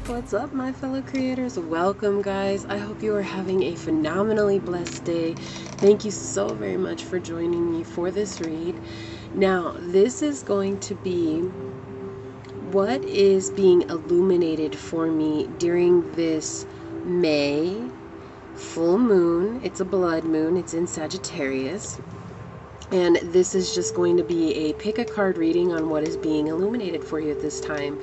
What's up, my fellow creators? Welcome, guys. I hope you are having a phenomenally blessed day. Thank you so very much for joining me for this read. Now, this is going to be what is being illuminated for me during this May full moon. It's a blood moon. It's in Sagittarius. And this is just going to be a pick a card reading on what is being illuminated for you at this time.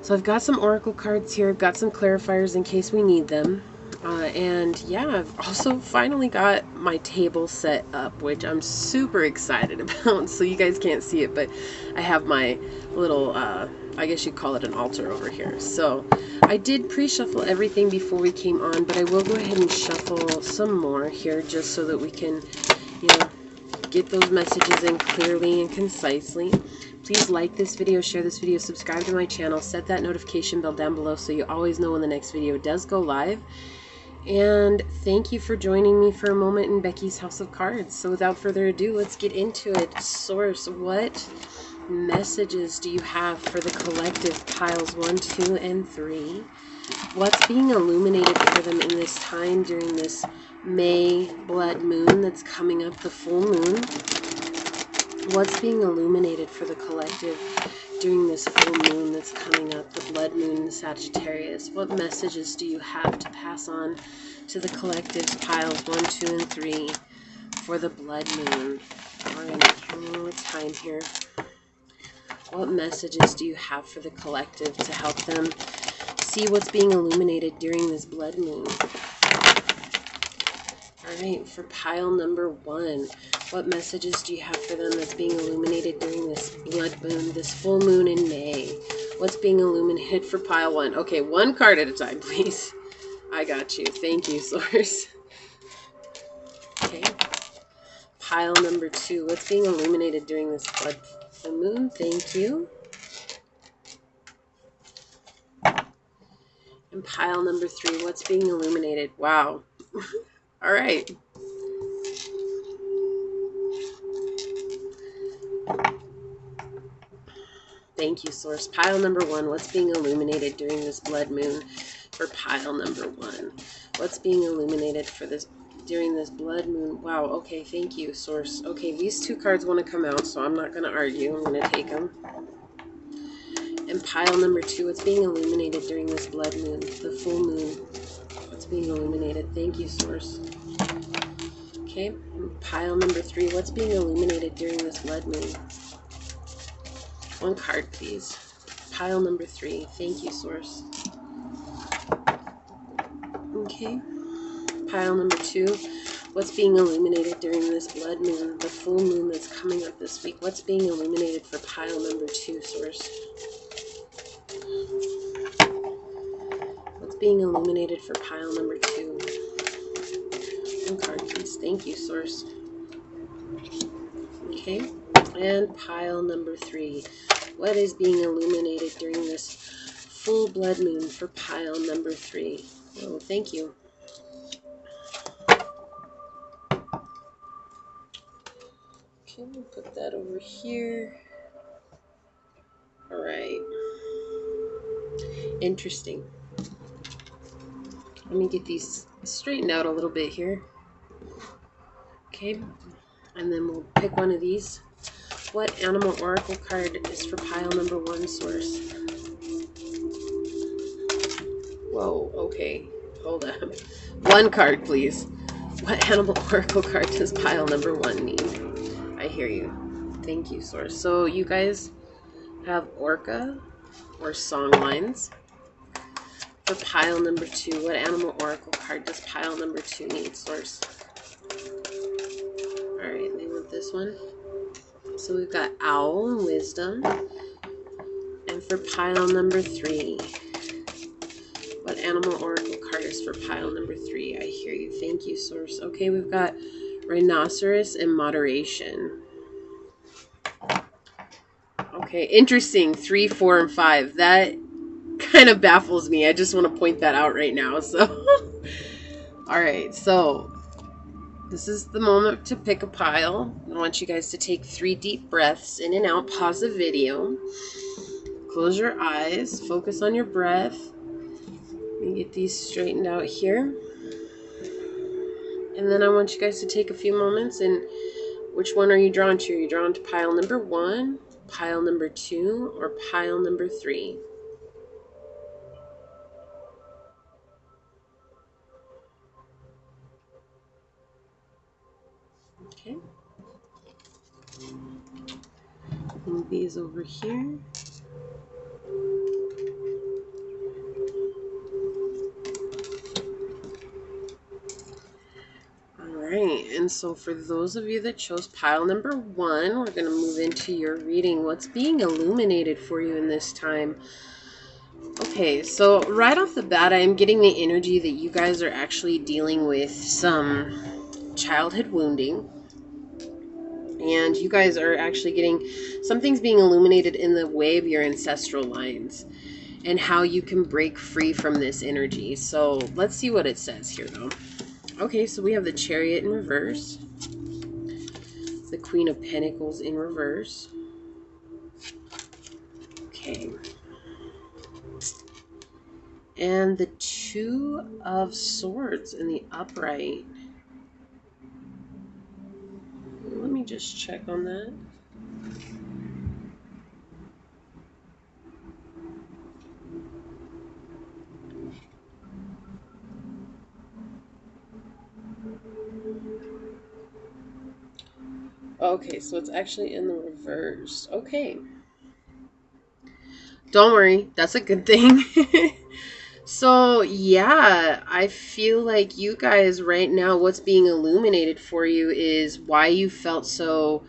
So I've got some oracle cards here. I've got some clarifiers in case we need them. And yeah, I've also finally got my table set up, which I'm super excited about. So you guys can't see it, but I have my little, I guess you'd call it an altar over here. So I did pre-shuffle everything before we came on, but I will go ahead and shuffle some more here just so that we can, get those messages in clearly and concisely. Please like this video, share this video, subscribe to my channel, set that notification bell down below so you always know when the next video does go live. And thank you for joining me for a moment in Becky's House of Cards. So without further ado, let's get into it. Source, what messages do you have for the collective piles 1, 2, and 3? What's being illuminated for them in this time during this May blood moon that's coming up, the full moon? What's being illuminated for the collective during this full moon that's coming up, the blood moon in Sagittarius? What messages do you have to pass on to the collective piles 1, 2, and 3 for the blood moon? We're going to give one more time here. What messages do you have for the collective to help them see what's being illuminated during this blood moon? Alright, for pile number 1, what messages do you have for them that's being illuminated during this blood moon, this full moon in May? What's being illuminated for pile 1? Okay, one card at a time, please. I got you. Thank you, Source. Okay. Pile number 2, what's being illuminated during this blood full moon? Thank you. And pile number 3, what's being illuminated? Wow. All right. Thank you, Source. Pile number 1, what's being illuminated during this blood moon for pile number 1? What's being illuminated for this during this blood moon? Wow, okay, thank you, Source. Okay, these 2 cards want to come out, so I'm not going to argue. I'm going to take them. And pile number 2, what's being illuminated during this blood moon, the full moon? What's being illuminated? Thank you, Source. Okay, pile number 3, what's being illuminated during this blood moon? One card, please. Pile number 3, thank you, Source. Okay, pile number 2, what's being illuminated during this blood moon, the full moon that's coming up this week? What's being illuminated for pile number 2, Source? What's being illuminated for pile number 2? One card, please. Thank you, Source. Okay, and pile number 3. What is being illuminated during this full blood moon for pile number 3? Oh, thank you. Okay, we'll put that over here. All right. Interesting. Let me get these straightened out a little bit here. Okay, and then we'll pick one of these. What animal oracle card is for pile number 1, Source? Whoa, okay, hold up. One card, please. What animal oracle card does pile number 1 need? I hear you. Thank you, Source. So you guys have orca or song lines. For pile number 2, what animal oracle card does pile number 2 need, Source? Alright, they want this one. So we've got owl and wisdom. And for pile number 3, what animal oracle card is for pile number 3? I hear you. Thank you, Source. Okay, we've got rhinoceros and moderation. Okay, interesting. 3, 4, and 5. That kind of baffles me. I just want to point that out right now. So, all right. So this is the moment to pick a pile. I want you guys to take 3 deep breaths in and out. Pause the video. Close your eyes. Focus on your breath. Let me get these straightened out here. And then I want you guys to take a few moments, and which one are you drawn to? Are you drawn to pile number 1, pile number 2, or pile number 3? Okay. Move these over here. Alright, and so for those of you that chose pile number 1, we're going to move into your reading. What's being illuminated for you in this time? Okay, so right off the bat, I am getting the energy that you guys are actually dealing with some childhood wounding. And you guys are actually getting, something's being illuminated in the way of your ancestral lines and how you can break free from this energy. So let's see what it says here though. Okay, so we have the Chariot in reverse, the Queen of Pentacles in reverse. Okay. And the Two of Swords in the upright. Let me just check on that. Okay, so it's actually in the reverse. Okay. Don't worry, that's a good thing. So, yeah, I feel like you guys right now, what's being illuminated for you is why you felt so,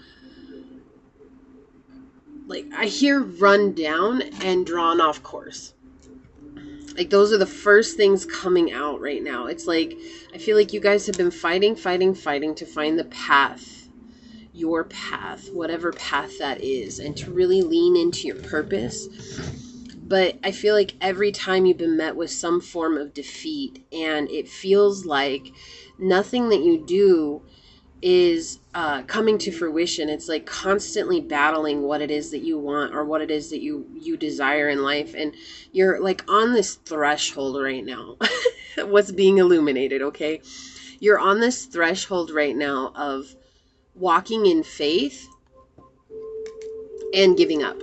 like, I hear run down and drawn off course. Like, those are the first things coming out right now. It's like, I feel like you guys have been fighting to find the path, your path, whatever path that is, and to really lean into your purpose. But I feel like every time you've been met with some form of defeat, and it feels like nothing that you do is coming to fruition. It's like constantly battling what it is that you want or what it is that you desire in life. And you're like on this threshold right now. What's being illuminated, okay? You're on this threshold right now of walking in faith and giving up.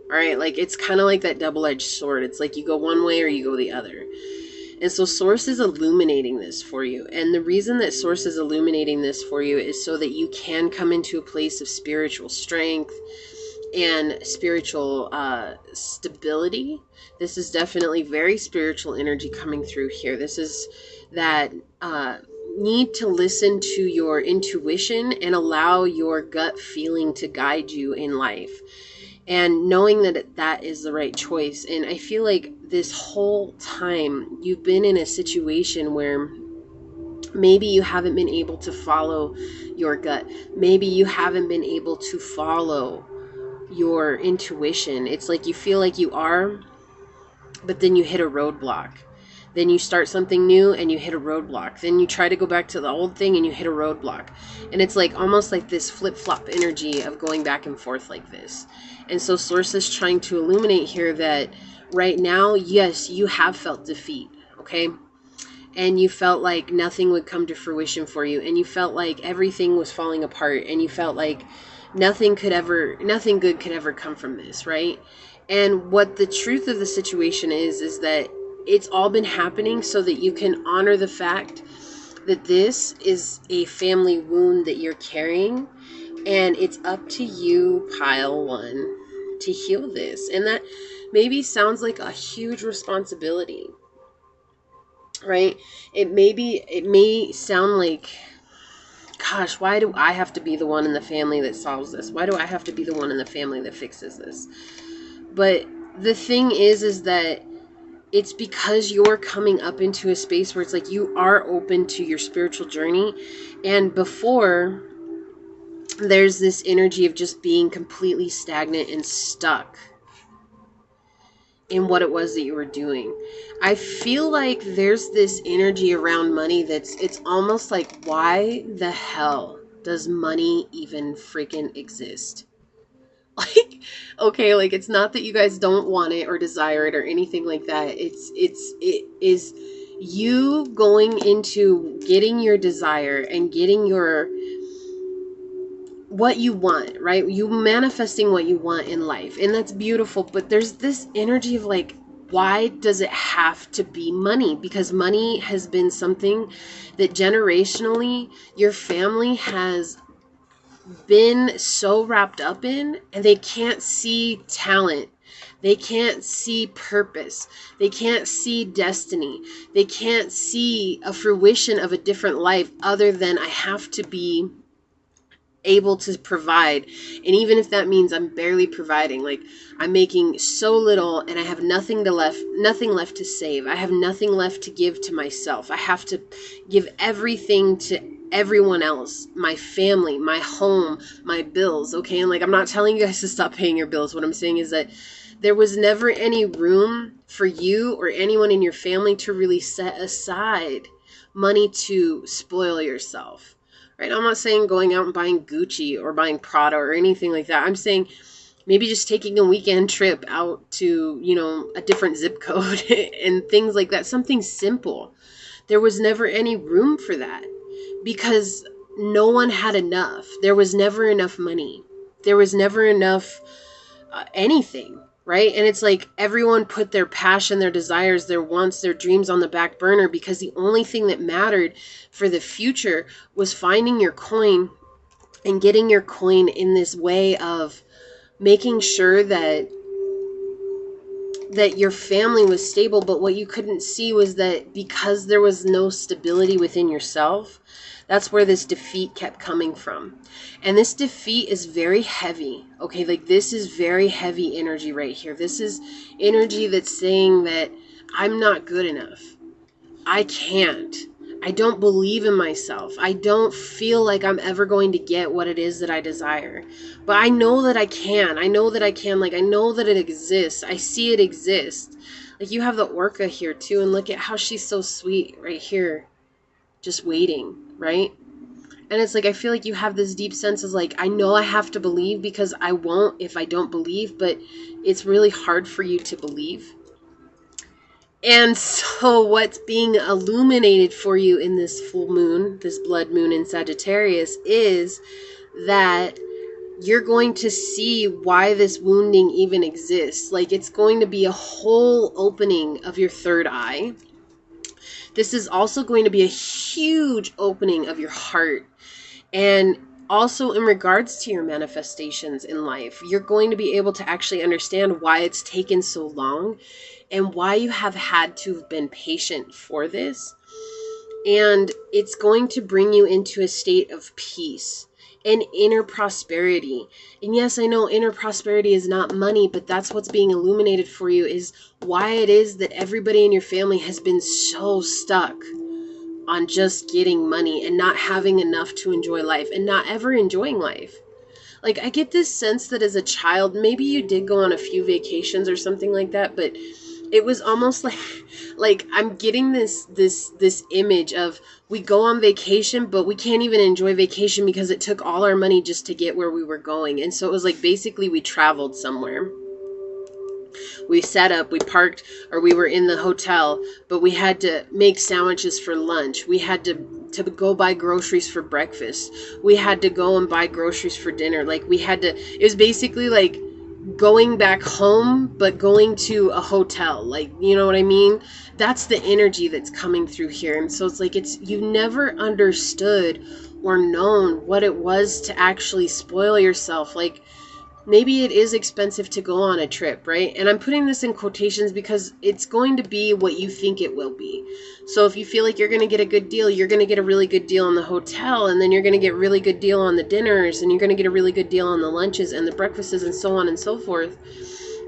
All right, like it's kind of like that double-edged sword. It's like you go one way or you go the other. And so Source is illuminating this for you. And the reason that Source is illuminating this for you is so that you can come into a place of spiritual strength and spiritual stability. This is definitely very spiritual energy coming through here. This is that need to listen to your intuition and allow your gut feeling to guide you in life. And knowing that that is the right choice. And I feel like this whole time you've been in a situation where maybe you haven't been able to follow your gut. Maybe you haven't been able to follow your intuition. It's like you feel like you are, but then you hit a roadblock. Then you start something new and you hit a roadblock. Then you try to go back to the old thing and you hit a roadblock. And it's like almost like this flip-flop energy of going back and forth like this. And so Source is trying to illuminate here that right now, yes, you have felt defeat, okay? And you felt like nothing would come to fruition for you. And you felt like everything was falling apart. And you felt like nothing good could ever come from this, right? And what the truth of the situation is that it's all been happening so that you can honor the fact that this is a family wound that you're carrying. And it's up to you, pile 1, to heal this. And that maybe sounds like a huge responsibility, right? It may sound like, gosh, why do I have to be the one in the family that solves this? Why do I have to be the one in the family that fixes this? But the thing is that it's because you're coming up into a space where it's like you are open to your spiritual journey. And before, there's this energy of just being completely stagnant and stuck in what it was that you were doing. I feel like there's this energy around money it's almost like, why the hell does money even freaking exist? Like, okay, like it's not that you guys don't want it or desire it or anything like that. It is you going into getting your desire and getting your what you want, right? You manifesting what you want in life. And that's beautiful, but there's this energy of like, why does it have to be money? Because money has been something that generationally your family has been so wrapped up in, and they can't see talent. They can't see purpose. They can't see destiny. They can't see a fruition of a different life other than I have to be able to provide. And even if that means I'm barely providing, like I'm making so little and I have nothing left to save. I have nothing left to give to myself. I have to give everything to everyone else, my family, my home, my bills. Okay. And like, I'm not telling you guys to stop paying your bills. What I'm saying is that there was never any room for you or anyone in your family to really set aside money to spoil yourself. Right? I'm not saying going out and buying Gucci or buying Prada or anything like that. I'm saying maybe just taking a weekend trip out to, a different zip code and things like that. Something simple. There was never any room for that because no one had enough. There was never enough money. There was never enough anything. Right? And it's like everyone put their passion, their desires, their wants, their dreams on the back burner because the only thing that mattered for the future was finding your coin and getting your coin in this way of making sure that your family was stable. But what you couldn't see was that because there was no stability within yourself, that's where this defeat kept coming from. And this defeat is very heavy. Okay, like this is very heavy energy right here. This is energy that's saying that I'm not good enough. I can't. I don't believe in myself. I don't feel like I'm ever going to get what it is that I desire. But I know that I can. I know that I can. Like, I know that it exists. I see it exist. Like, you have the orca here, too. And look at how she's so sweet right here. Just waiting, right? And it's like, I feel like you have this deep sense of like, I know I have to believe because I won't if I don't believe. But it's really hard for you to believe. And so what's being illuminated for you in this full moon, this blood moon in Sagittarius, is that you're going to see why this wounding even exists. Like it's going to be a whole opening of your third eye. This is also going to be a huge opening of your heart. And also in regards to your manifestations in life, you're going to be able to actually understand why it's taken so long and why you have had to have been patient for this. And it's going to bring you into a state of peace and inner prosperity. And yes, I know inner prosperity is not money, but that's what's being illuminated for you, is why it is that everybody in your family has been so stuck on just getting money and not having enough to enjoy life and not ever enjoying life. Like, I get this sense that as a child, maybe you did go on a few vacations or something like that, but it was almost like I'm getting this image of we go on vacation, but we can't even enjoy vacation because it took all our money just to get where we were going. And so it was like basically we traveled somewhere. We set up, we parked, or we were in the hotel, but we had to make sandwiches for lunch. We had to go buy groceries for breakfast. We had to go and buy groceries for dinner. Like it was basically like going back home, but going to a hotel. Like, you know what I mean? That's the energy that's coming through here. And so it's like, you never understood or known what it was to actually spoil yourself. Like, maybe it is expensive to go on a trip, right? And I'm putting this in quotations because it's going to be what you think it will be. So if you feel like you're going to get a good deal, you're going to get a really good deal on the hotel, and then you're going to get a really good deal on the dinners, and you're going to get a really good deal on the lunches and the breakfasts and so on and so forth,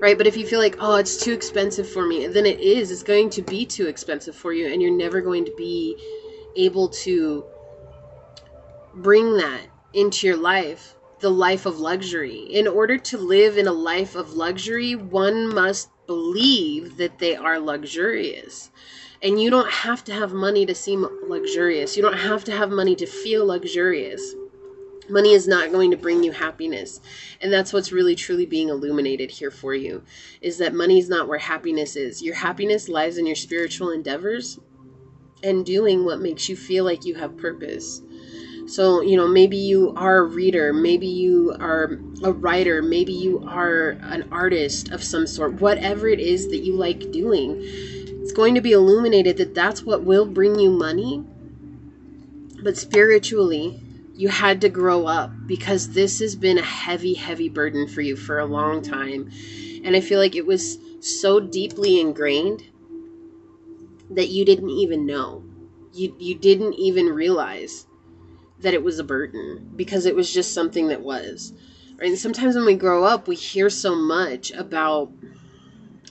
right? But if you feel like, oh, it's too expensive for me, then it's going to be too expensive for you, and you're never going to be able to bring that into your life. The life of luxury. In order to live in a life of luxury, one must believe that they are luxurious. And you don't have to have money to seem luxurious. You don't have to have money to feel luxurious. Money is not going to bring you happiness. And that's what's really truly being illuminated here for you, is that money is not where happiness is. Your happiness lies in your spiritual endeavors and doing what makes you feel like you have purpose. So, maybe you are a reader, maybe you are a writer, maybe you are an artist of some sort. Whatever it is that you like doing, it's going to be illuminated that that's what will bring you money. But spiritually, you had to grow up, because this has been a heavy, heavy burden for you for a long time. And I feel like it was so deeply ingrained that you didn't even know. You didn't even realize that it was a burden, because it was just something that was. Right? And sometimes when we grow up, we hear so much about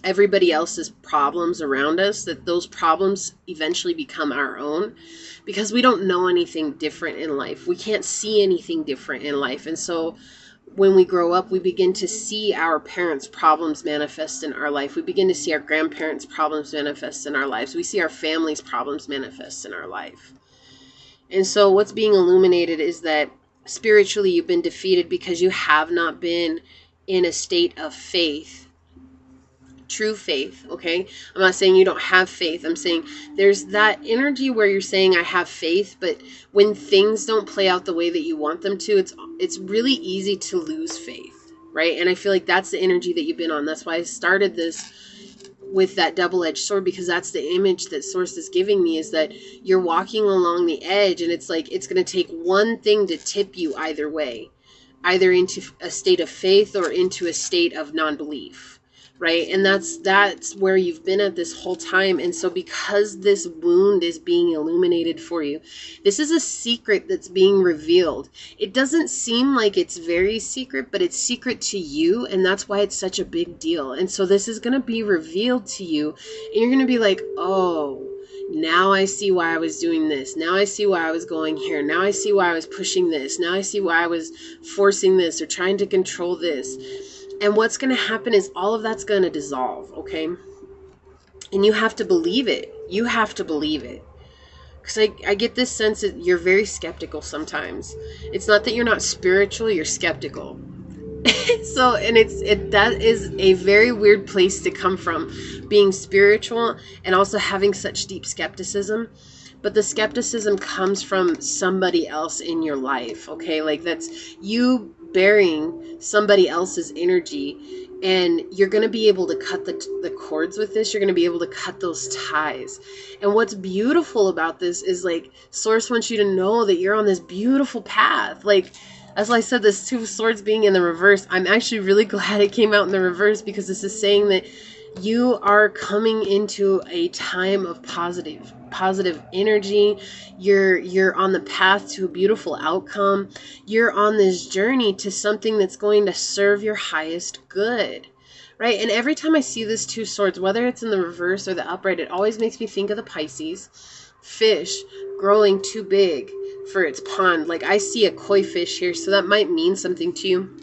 everybody else's problems around us that those problems eventually become our own, because we don't know anything different in life. We can't see anything different in life. And so when we grow up, we begin to see our parents' problems manifest in our life. We begin to see our grandparents' problems manifest in our lives. We see our family's problems manifest in our life. And so what's being illuminated is that spiritually you've been defeated because you have not been in a state of faith. True faith, okay? I'm not saying you don't have faith. I'm saying there's that energy where you're saying I have faith, but when things don't play out the way that you want them to, it's really easy to lose faith, right? And I feel like that's the energy that you've been on. That's why I started this with that double-edged sword, because that's the image that Source is giving me, is that you're walking along the edge, and it's like it's going to take one thing to tip you either way, either into a state of faith or into a state of non-belief. Right? And that's where you've been at this whole time. And so because this wound is being illuminated for you, this is a secret that's being revealed. It doesn't seem like it's very secret, but it's secret to you. And that's why it's such a big deal. And so this is going to be revealed to you. And you're going to be like, oh, now I see why I was doing this. Now I see why I was going here. Now I see why I was pushing this. Now I see why I was forcing this or trying to control this. And what's going to happen is all of that's going to dissolve, okay? And you have to believe it. You have to believe it. Because I get this sense that you're very skeptical sometimes. It's not that you're not spiritual, you're skeptical. So, and that is a very weird place to come from, being spiritual and also having such deep skepticism. But the skepticism comes from somebody else in your life, okay? Like that's you bearing somebody else's energy, and you're going to be able to cut the cords with this. You're going to be able to cut those ties. And what's beautiful about this is like Source wants you to know that you're on this beautiful path. Like, as I said, this Two of Swords being in the reverse, I'm actually really glad it came out in the reverse, because this is saying that you are coming into a time of positive energy. You're on the path to a beautiful outcome. You're on this journey to something that's going to serve your highest good, right? And every time I see this Two Swords, whether it's in the reverse or the upright, it always makes me think of the Pisces fish growing too big for its pond. Like I see a koi fish here, so that might mean something to you.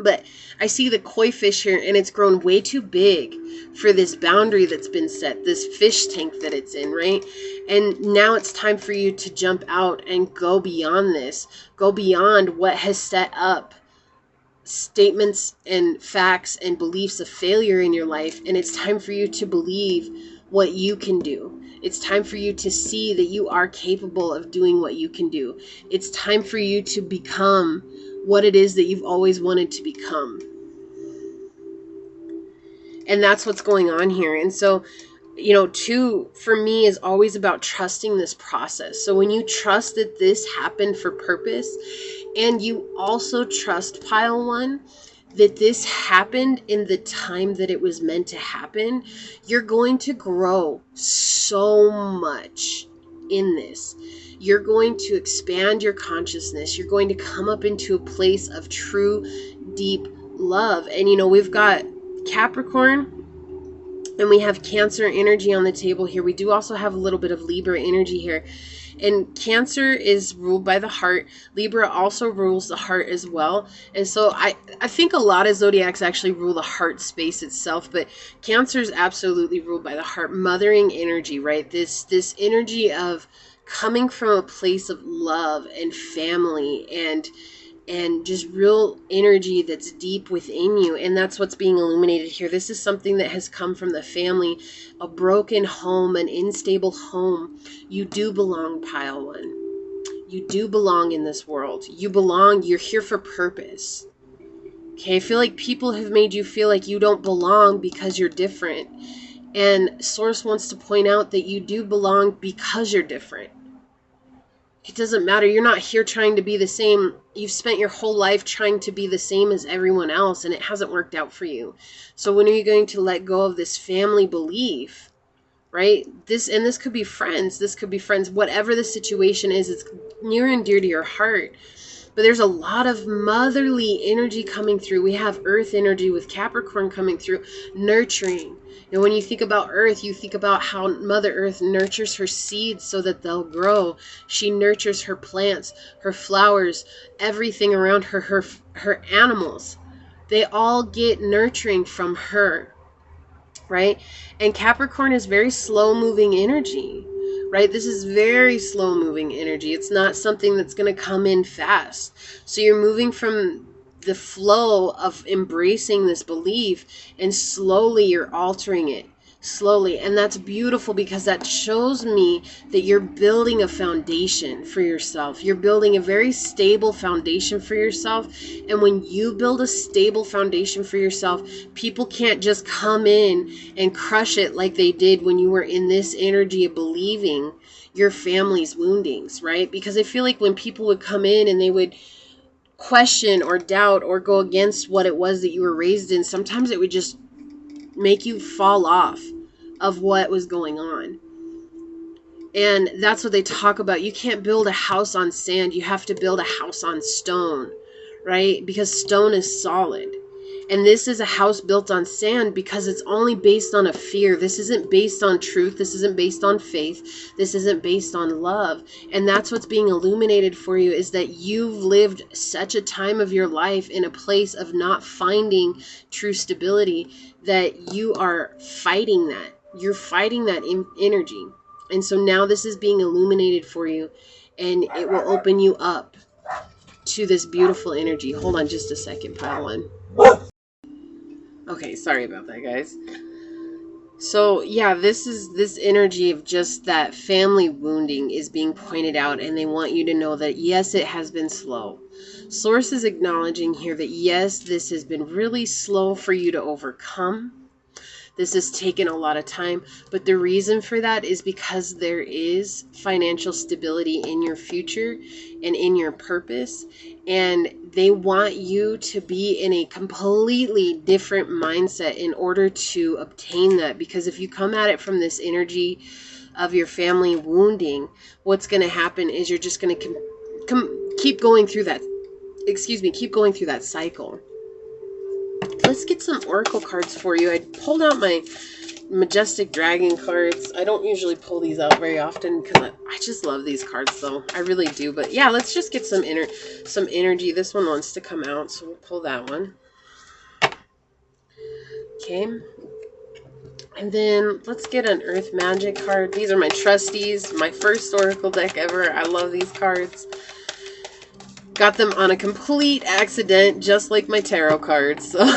But I see the koi fish here, and it's grown way too big for this boundary that's been set, this fish tank that it's in, right? And now it's time for you to jump out and go beyond this. Go beyond what has set up statements and facts and beliefs of failure in your life. And it's time for you to believe what you can do. It's time for you to see that you are capable of doing what you can do. It's time for you to become what it is that you've always wanted to become. And that's what's going on here. And so, two for me is always about trusting this process. So when you trust that this happened for purpose, and you also trust, pile one, that this happened in the time that it was meant to happen, you're going to grow so much in this. You're going to expand your consciousness. You're going to come up into a place of true, deep love. And, we've got Capricorn and we have Cancer energy on the table here. We do also have a little bit of Libra energy here. And Cancer is ruled by the heart. Libra also rules the heart as well. And so I think a lot of zodiacs actually rule the heart space itself, but Cancer is absolutely ruled by the heart. Mothering energy, right? This energy of coming from a place of love and family and just real energy that's deep within you. And that's what's being illuminated here. This is something that has come from the family, a broken home, an unstable home. You do belong, pile one. You do belong in this world. You belong. You're here for purpose. Okay, I feel like people have made you feel like you don't belong because you're different. And Source wants to point out that you do belong because you're different. It doesn't matter. You're not here trying to be the same. You've spent your whole life trying to be the same as everyone else, and it hasn't worked out for you. So when are you going to let go of this family belief, right? This could be friends. This could be friends. Whatever the situation is, it's near and dear to your heart. But there's a lot of motherly energy coming through. We have earth energy with Capricorn coming through, nurturing. And when you think about earth, you think about how Mother Earth nurtures her seeds so that they'll grow. She nurtures her plants, her flowers, everything around her, her animals. They all get nurturing from her, right? And Capricorn is very slow-moving energy, right? This is very slow-moving energy. It's not something that's going to come in fast. So you're moving from the flow of embracing this belief, and slowly you're altering it. Slowly. And that's beautiful because that shows me that you're building a foundation for yourself. You're building a very stable foundation for yourself. And when you build a stable foundation for yourself, people can't just come in and crush it like they did when you were in this energy of believing your family's woundings, right? Because I feel like when people would come in and they would question or doubt or go against what it was that you were raised in, sometimes it would just make you fall off of what was going on. And that's what they talk about. You can't build a house on sand. You have to build a house on stone, right? Because stone is solid. And this is a house built on sand because it's only based on a fear. This isn't based on truth. This isn't based on faith. This isn't based on love. And that's what's being illuminated for you, is that you've lived such a time of your life in a place of not finding true stability that you are fighting that. You're fighting that energy. And so now this is being illuminated for you, and it will open you up to this beautiful energy. Hold on just a second, pile one. Okay, sorry about that, guys. So yeah, this energy of just that family wounding is being pointed out, and they want you to know that yes, it has been slow. Source is acknowledging here that yes, this has been really slow for you to overcome. This has taken a lot of time, but the reason for that is because there is financial stability in your future and in your purpose, and they want you to be in a completely different mindset in order to obtain that. Because if you come at it from this energy of your family wounding, what's going to happen is you're just going to keep going through that, keep going through that cycle. Let's get some oracle cards for you. I pulled out my Majestic Dragon cards. I don't usually pull these out very often because I just love these cards, though. I really do. But yeah, let's just get some energy. This one wants to come out, so we'll pull that one. Okay. And then let's get an Earth Magic card. These are my trustees, my first oracle deck ever. I love these cards. Got them on a complete accident, just like my tarot cards. So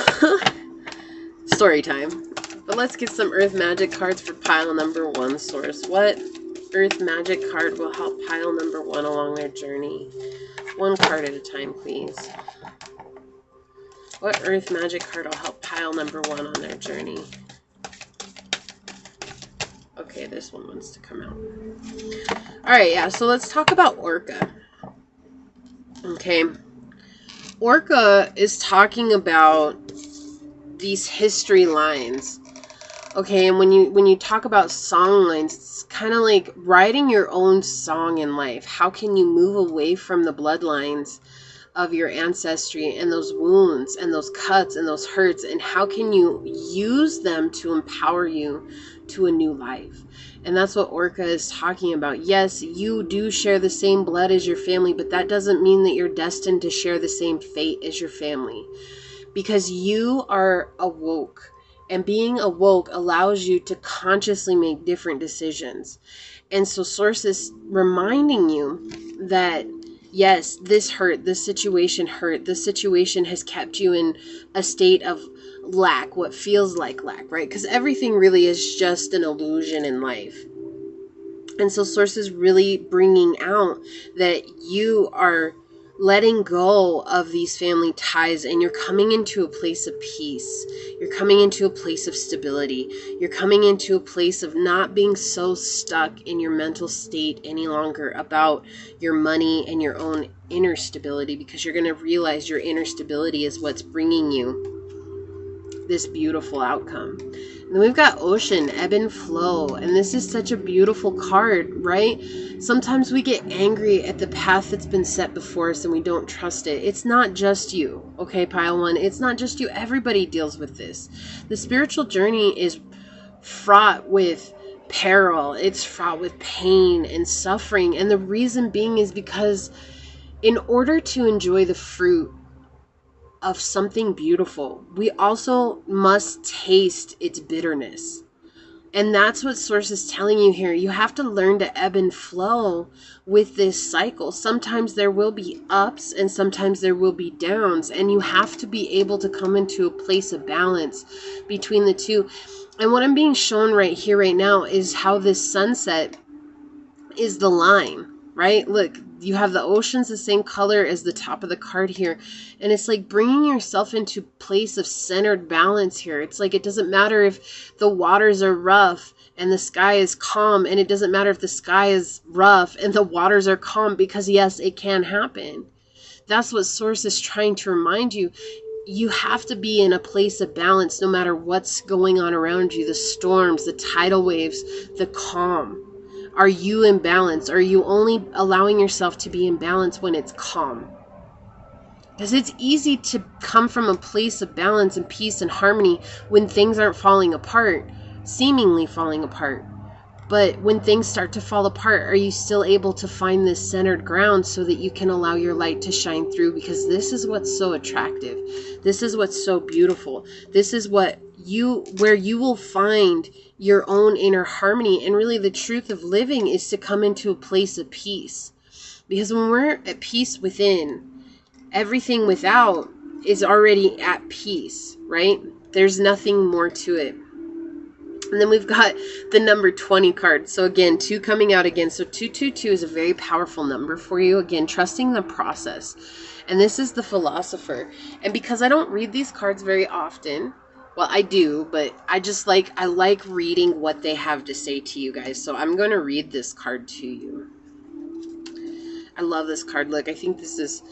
story time. But let's get some Earth Magic cards for pile number one, Source. What Earth Magic card will help pile number one along their journey? One card at a time, please. What Earth Magic card will help pile number one on their journey? Okay, this one wants to come out. Alright, yeah, so let's talk about Orca. Okay, Orca is talking about these history lines. Okay, and when you talk about song lines, it's kind of like writing your own song in life. How can you move away from the bloodlines of your ancestry and those wounds and those cuts and those hurts, and how can you use them to empower you to a new life? And that's what Orca is talking about. Yes, you do share the same blood as your family, but that doesn't mean that you're destined to share the same fate as your family. Because you are awoke And being awoke allows you to consciously make different decisions. And so Source is reminding you that, yes, this hurt, this situation hurt, this situation has kept you in a state of lack, what feels like lack, right? Because everything really is just an illusion in life. And so Source is really bringing out that you are letting go of these family ties and you're coming into a place of peace. You're coming into a place of stability. You're coming into a place of not being so stuck in your mental state any longer about your money and your own inner stability, because you're going to realize your inner stability is what's bringing you this beautiful outcome. And then we've got Ocean, Ebb and Flow. And this is such a beautiful card, right? Sometimes we get angry at the path that's been set before us and we don't trust it. It's not just you, okay, Pile 1? It's not just you. Everybody deals with this. The spiritual journey is fraught with peril. It's fraught with pain and suffering. And the reason being is because in order to enjoy the fruit of something beautiful, we also must taste its bitterness. And that's what Source is telling you here. You have to learn to ebb and flow with this cycle. Sometimes there will be ups and sometimes there will be downs. And you have to be able to come into a place of balance between the two. And what I'm being shown right here, right now, is how this sunset is the line, right? Look, you have the oceans the same color as the top of the card here. And it's like bringing yourself into place of centered balance here. It's like it doesn't matter if the waters are rough and the sky is calm. And it doesn't matter if the sky is rough and the waters are calm, because yes, it can happen. That's what Source is trying to remind you. You have to be in a place of balance no matter what's going on around you. The storms, the tidal waves, the calm. Are you in balance? Are you only allowing yourself to be in balance when it's calm? Because it's easy to come from a place of balance and peace and harmony when things aren't falling apart, seemingly falling apart. But when things start to fall apart, are you still able to find this centered ground so that you can allow your light to shine through? Because this is what's so attractive. This is what's so beautiful. This is where you will find your own inner harmony. And really the truth of living is to come into a place of peace. Because when we're at peace within, everything without is already at peace, right? There's nothing more to it. And then we've got the number 20 card. So again, 2 coming out again. So 222 is a very powerful number for you. Again, trusting the process. And this is the Philosopher. And because I don't read these cards very often, well, I do, but I like reading what they have to say to you guys. So I'm going to read this card to you. I love this card. Look, I think this is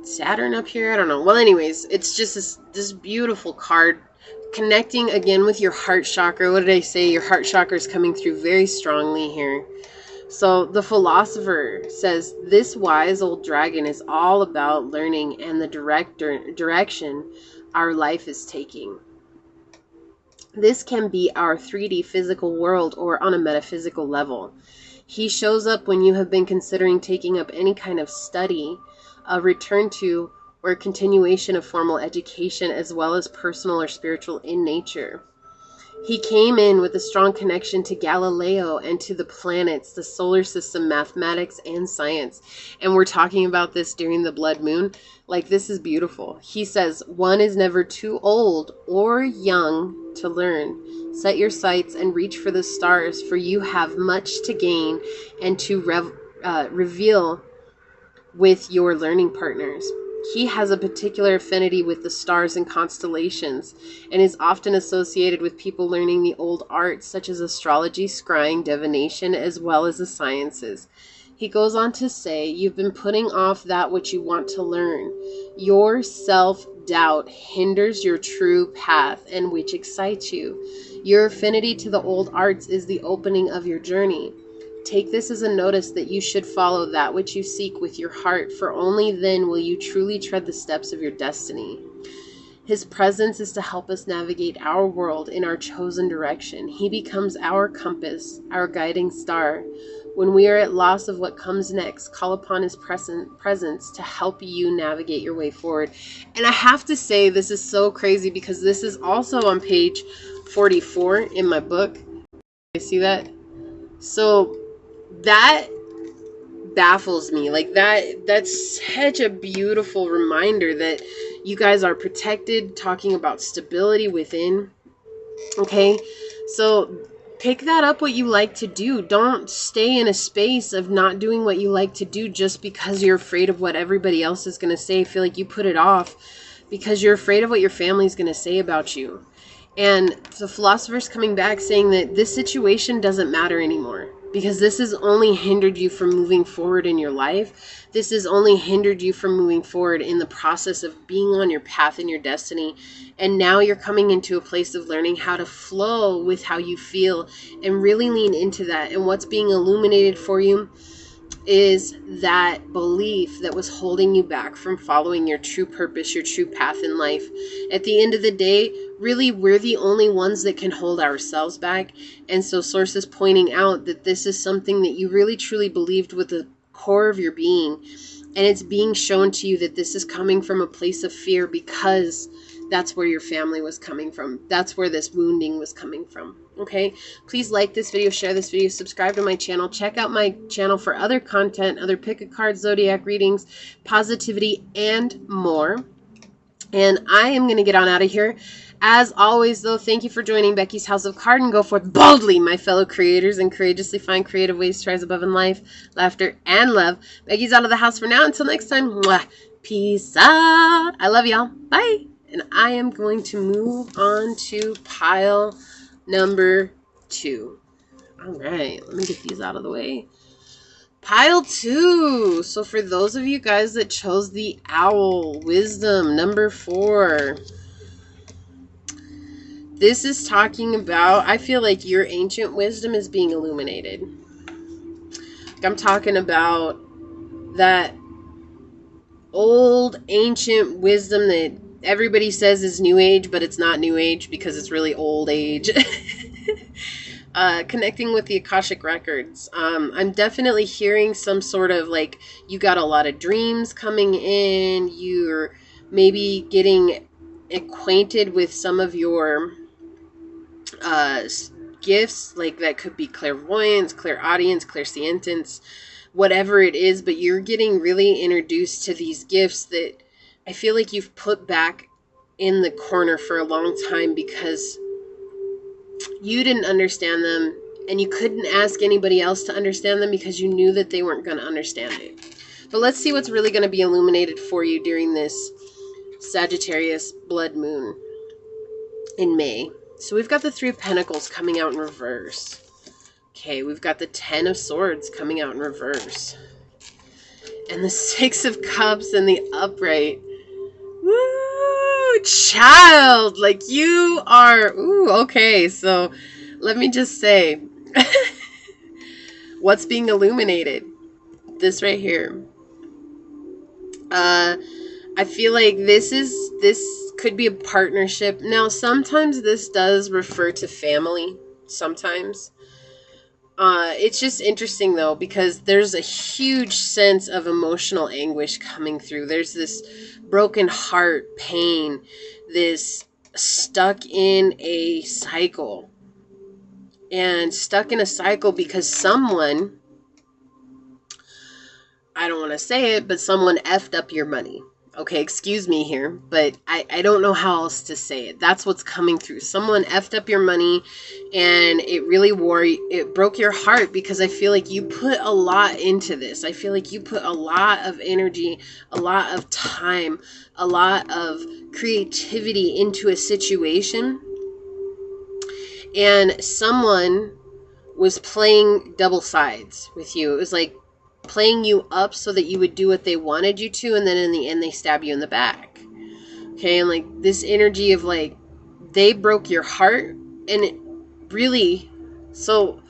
Saturn up here. I don't know. Well, anyways, it's just this beautiful card. Connecting again with your heart chakra. What did I say? Your heart chakra is coming through very strongly here. So the Philosopher says, this wise old dragon is all about learning and the direction our life is taking. This can be our 3D physical world or on a metaphysical level. He shows up when you have been considering taking up any kind of study, a return to or a continuation of formal education, as well as personal or spiritual in nature. He came in with a strong connection to Galileo and to the planets, the solar system, mathematics, and science. And we're talking about this during the blood moon. Like, this is beautiful. He says, one is never too old or young to learn. Set your sights and reach for the stars, for you have much to gain and to reveal with your learning partners. He has a particular affinity with the stars and constellations and is often associated with people learning the old arts such as astrology, scrying, divination, as well as the sciences. He goes on to say, you've been putting off that which you want to learn. Your self-doubt hinders your true path and which excites you. Your affinity to the old arts is the opening of your journey. Take this as a notice that you should follow that which you seek with your heart, for only then will you truly tread the steps of your destiny. His presence is to help us navigate our world in our chosen direction. He becomes our compass, our guiding star. When we are at loss of what comes next, call upon his presence to help you navigate your way forward. And I have to say, this is so crazy because this is also on page 44 in my book. You see that? So that baffles me. Like that's such a beautiful reminder that you guys are protected, talking about stability within. Okay, so pick that up, what you like to do. Don't stay in a space of not doing what you like to do just because you're afraid of what everybody else is going to say. I feel like you put it off because you're afraid of what your family's going to say about you. And the philosopher's coming back saying that this situation doesn't matter anymore because this has only hindered you from moving forward in your life. This has only hindered you from moving forward in the process of being on your path and your destiny. And now you're coming into a place of learning how to flow with how you feel and really lean into that. And what's being illuminated for you is that belief that was holding you back from following your true purpose, your true path in life. At the end of the day, really, we're the only ones that can hold ourselves back. And so Source is pointing out that this is something that you really truly believed with the core of your being. And it's being shown to you that this is coming from a place of fear because that's where your family was coming from. That's where this wounding was coming from. Okay, please like this video, share this video, subscribe to my channel, check out my channel for other content, other pick a card, zodiac readings, positivity, and more. And I am going to get on out of here. As always, though, thank you for joining Becky's House of Card, and go forth boldly, my fellow creators, and courageously find creative ways to rise above in life, laughter, and love. Becky's out of the house for now. Until next time, mwah, peace out. I love y'all. Bye. And I am going to move on to pile number 2. All right, let me get these out of the way. Pile 2. So for those of you guys that chose the owl, wisdom number 4. This is talking about, I feel like your ancient wisdom is being illuminated. I'm talking about that old ancient wisdom that everybody says is new age, but it's not new age because it's really old age. Connecting with the Akashic records. I'm definitely hearing some sort of like you got a lot of dreams coming in. You're maybe getting acquainted with some of your gifts, like that could be clairvoyance, clairaudience, clairsentience, whatever it is, but you're getting really introduced to these gifts that I feel like you've put back in the corner for a long time because you didn't understand them and you couldn't ask anybody else to understand them because you knew that they weren't going to understand it. But let's see what's really going to be illuminated for you during this Sagittarius blood moon in May. So we've got the 3 of Pentacles coming out in reverse. Okay, we've got the 10 of Swords coming out in reverse. And the 6 of Cups in the upright. Woo! Child! Like you are... Ooh, okay. So let me just say... what's being illuminated? This right here. I feel like this could be a partnership. Now, sometimes this does refer to family. Sometimes. It's just interesting, though, because there's a huge sense of emotional anguish coming through. There's this broken heart, pain, this stuck in a cycle. And stuck in a cycle because someone, I don't want to say it, but someone effed up your money. Okay, excuse me here, but I don't know how else to say it. That's what's coming through. Someone effed up your money and it really it broke your heart because I feel like you put a lot into this. I feel like you put a lot of energy, a lot of time, a lot of creativity into a situation. And someone was playing double sides with you. It was like playing you up so that you would do what they wanted you to, and then in the end they stab you in the back. Okay, and like this energy of like they broke your heart, and it really, so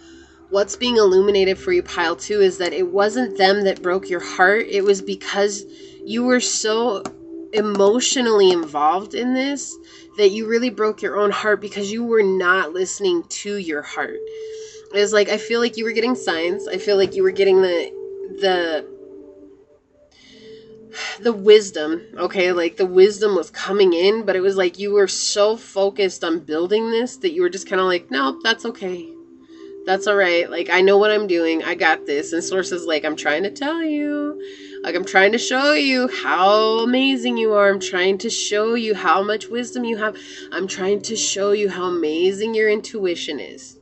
what's being illuminated for you, pile 2, is that it wasn't them that broke your heart. It was because you were so emotionally involved in this that you really broke your own heart because you were not listening to your heart. It was like, I feel like you were getting signs. I feel like you were getting the the wisdom, okay, like the wisdom was coming in, but it was like you were so focused on building this that you were just kind of like, nope, that's okay. That's all right. Like, I know what I'm doing. I got this. And Source is like, I'm trying to tell you. Like, I'm trying to show you how amazing you are. I'm trying to show you how much wisdom you have. I'm trying to show you how amazing your intuition is.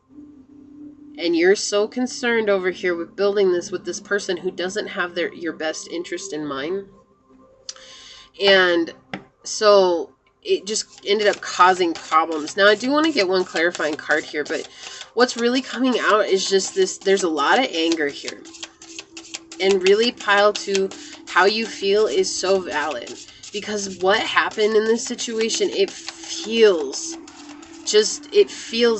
And you're so concerned over here with building this with this person who doesn't have your best interest in mind. And so it just ended up causing problems. Now, I do want to get one clarifying card here, but what's really coming out is just this. There's a lot of anger here. And really, Pile 2, how you feel is so valid. Because what happened in this situation, it feels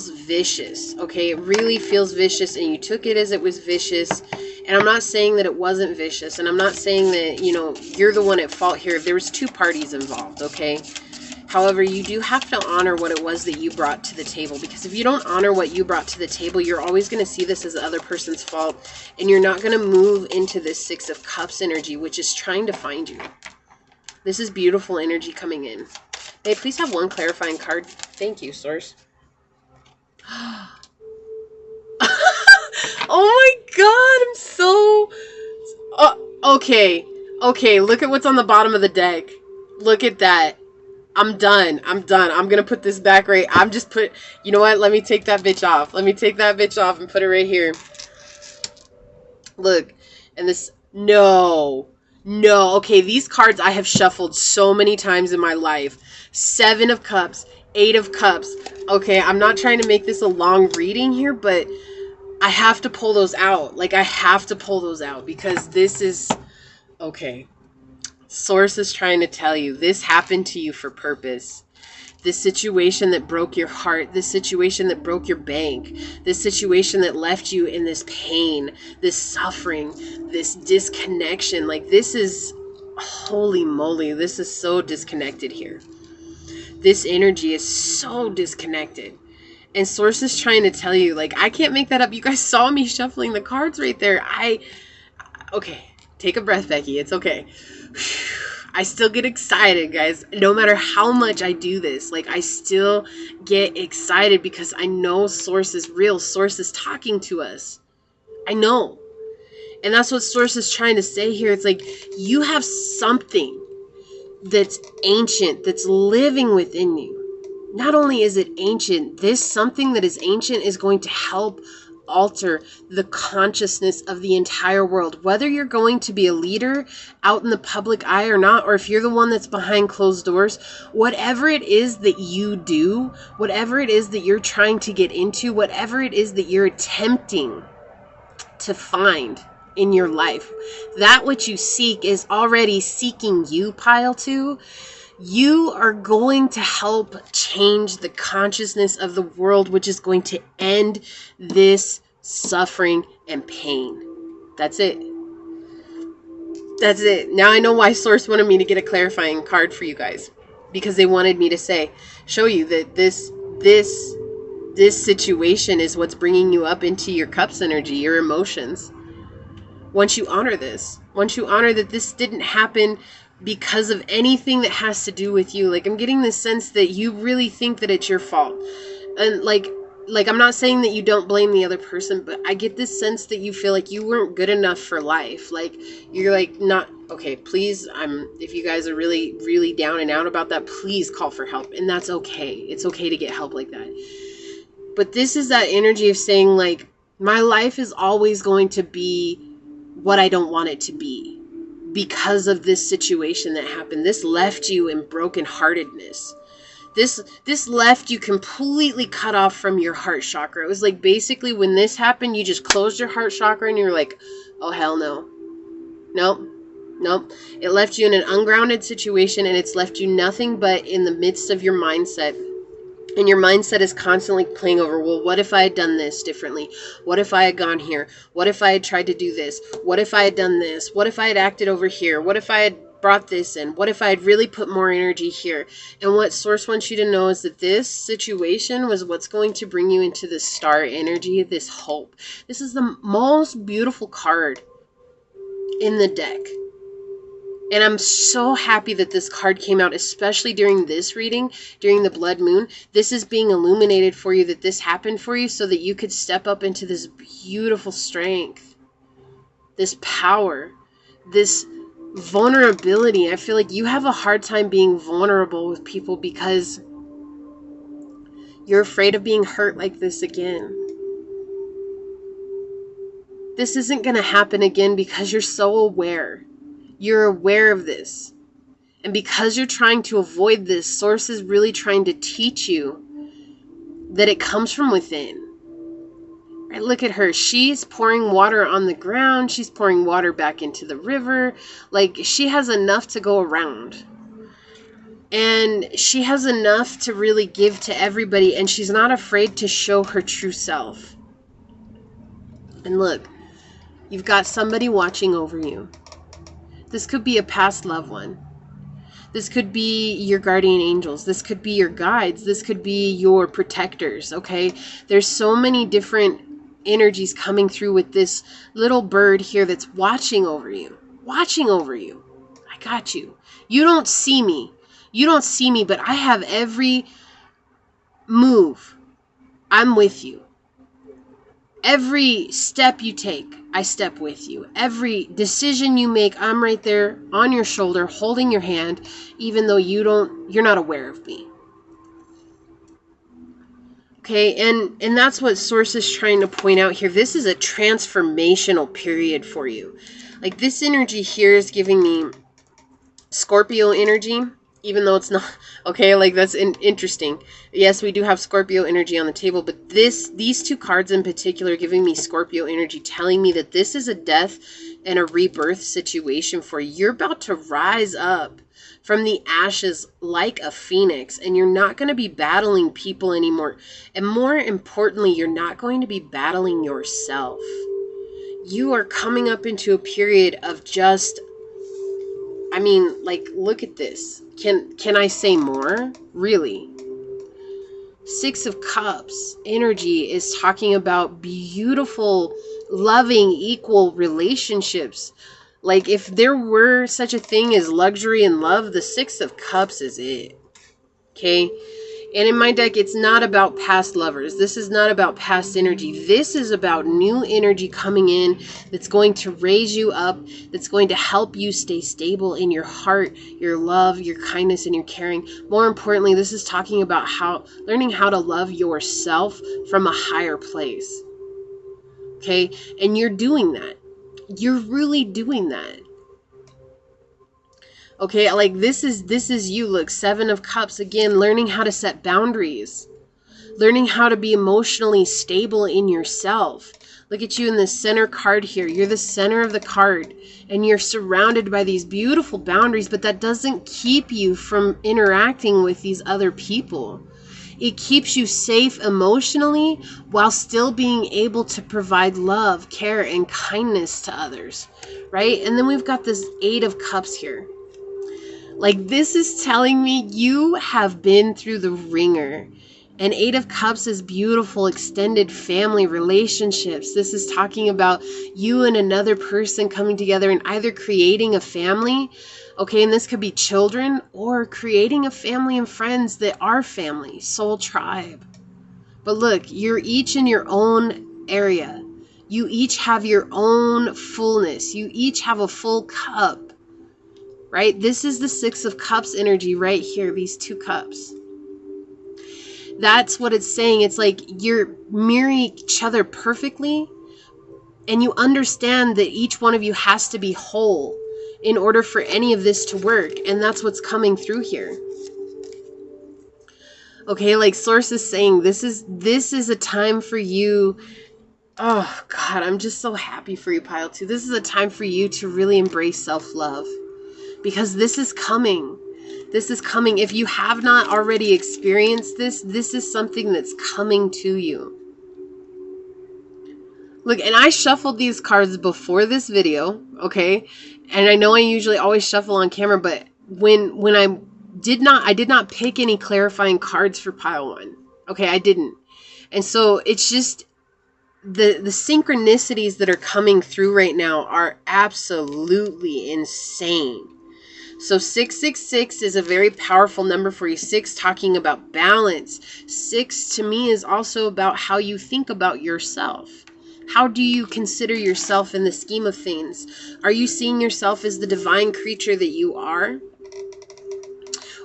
vicious, okay? It really feels vicious, and you took it as it was vicious. And I'm not saying that it wasn't vicious, and I'm not saying that, you know, you're the one at fault here. There was two parties involved, okay? However, you do have to honor what it was that you brought to the table, because if you don't honor what you brought to the table, you're always going to see this as the other person's fault, and you're not going to move into this Six of Cups energy, which is trying to find you. This is beautiful energy coming in. May I please have one clarifying card? Thank you, Source. Oh my god, I'm so... okay. Okay, look at what's on the bottom of the deck. Look at that. I'm done. I'm done. I'm going to put this back right. You know what? Let me take that bitch off. Let me take that bitch off and put it right here. Look. And this... No. No. Okay, these cards I have shuffled so many times in my life. 7 of Cups. 8 of Cups. Okay, I'm not trying to make this a long reading here, but I have to pull those out. Like, I have to pull those out because this is... Okay. Source is trying to tell you this happened to you for purpose. This situation that broke your heart, this situation that broke your bank, this situation that left you in this pain, this suffering, this disconnection. Like, this is... Holy moly, this is so disconnected here. This energy is so disconnected. And Source is trying to tell you, like, I can't make that up. You guys saw me shuffling the cards right there. Okay, take a breath, Becky. It's okay. I still get excited, guys. No matter how much I do this, like, I still get excited because I know Source is real. Source is talking to us. I know. And that's what Source is trying to say here. It's like, you have something that's ancient, that's living within you. Not only is it ancient, this something that is ancient is going to help alter the consciousness of the entire world. Whether you're going to be a leader out in the public eye or not, or if you're the one that's behind closed doors, whatever it is that you do, whatever it is that you're trying to get into, whatever it is that you're attempting to find in your life, that which you seek is already seeking you, Pile 2. You are going to help change the consciousness of the world, which is going to end this suffering and pain. That's it. That's it. Now I know why Source wanted me to get a clarifying card for you guys. Because they wanted me to show you that this situation is what's bringing you up into your cups energy, your emotions. Once you honor this, once you honor that this didn't happen because of anything that has to do with you. Like, I'm getting this sense that you really think that it's your fault. And like I'm not saying that you don't blame the other person, but I get this sense that you feel like you weren't good enough for life. Like, you're like, not okay, please, if you guys are really, really down and out about that, please call for help. And that's okay. It's okay to get help like that. But this is that energy of saying, like, my life is always going to be what I don't want it to be. Because of this situation that happened. This left you in brokenheartedness. This left you completely cut off from your heart chakra. It was like, basically, when this happened, you just closed your heart chakra and you're like, oh, hell no. Nope. It left you in an ungrounded situation, and it's left you nothing but in the midst of your mindset. And your mindset is constantly playing over, well, what if I had done this differently? What if I had gone here? What if I had tried to do this? What if I had done this? What if I had acted over here? What if I had brought this in? What if I had really put more energy here? And what Source wants you to know is that this situation was what's going to bring you into this star energy, this hope. This is the most beautiful card in the deck. And I'm so happy that this card came out, especially during this reading, during the blood moon. This is being illuminated for you, that this happened for you so that you could step up into this beautiful strength, this power, this vulnerability. I feel like you have a hard time being vulnerable with people because you're afraid of being hurt like this again. This isn't going to happen again because you're so aware. You're aware of this. And because you're trying to avoid this, Source is really trying to teach you that it comes from within. Right? Look at her. She's pouring water on the ground. She's pouring water back into the river. Like, she has enough to go around. And she has enough to really give to everybody. And she's not afraid to show her true self. And look, you've got somebody watching over you. This could be a past loved one. This could be your guardian angels. This could be your guides. This could be your protectors, okay? There's so many different energies coming through with this little bird here that's watching over you. Watching over you. I got you. You don't see me. You don't see me, but I have every move. I'm with you. Every step you take, I step with you. Every decision you make, I'm right there on your shoulder, holding your hand, even though you're not aware of me. Okay, and that's what Source is trying to point out here. This is a transformational period for you. Like, this energy here is giving me Scorpio energy, even though it's not, okay, like, that's interesting. Yes, we do have Scorpio energy on the table, but these two cards in particular are giving me Scorpio energy, telling me that this is a death and a rebirth situation for you. You're about to rise up from the ashes like a phoenix, and you're not going to be battling people anymore. And more importantly, you're not going to be battling yourself. You are coming up into a period of just, I mean, like, look at this. Can I say more? Really? Six of Cups energy is talking about beautiful, loving, equal relationships. Like, if there were such a thing as luxury and love, the Six of Cups is it. Okay? And in my deck, it's not about past lovers. This is not about past energy. This is about new energy coming in that's going to raise you up, that's going to help you stay stable in your heart, your love, your kindness, and your caring. More importantly, this is talking about learning how to love yourself from a higher place. Okay? And you're doing that. You're really doing that. Okay, like, this is you. Look, Seven of Cups, again, learning how to set boundaries. Learning how to be emotionally stable in yourself. Look at you in the center card here. You're the center of the card, and you're surrounded by these beautiful boundaries, but that doesn't keep you from interacting with these other people. It keeps you safe emotionally while still being able to provide love, care, and kindness to others, right? And then we've got this Eight of Cups here. Like, this is telling me you have been through the ringer. And Eight of Cups is beautiful, extended family relationships. This is talking about you and another person coming together and either creating a family, okay, and this could be children, or creating a family and friends that are family, soul tribe. But look, you're each in your own area. You each have your own fullness. You each have a full cup. Right? This is the Six of Cups energy right here, these two cups. That's what it's saying. It's like you're mirroring each other perfectly, and you understand that each one of you has to be whole in order for any of this to work, and that's what's coming through here. Okay, like, Source is saying this is a time for you. Oh God, I'm just so happy for you, Pile 2. This is a time for you to really embrace self-love. Because this is coming. This is coming. If you have not already experienced this, this is something that's coming to you. Look, and I shuffled these cards before this video, okay? And I know I usually always shuffle on camera, but when I did not pick any clarifying cards for pile 1. Okay, I didn't. And so it's just the synchronicities that are coming through right now are absolutely insane. So 666 is a very powerful number for you. 6 talking about balance. 6 to me is also about how you think about yourself. How do you consider yourself in the scheme of things? Are you seeing yourself as the divine creature that you are?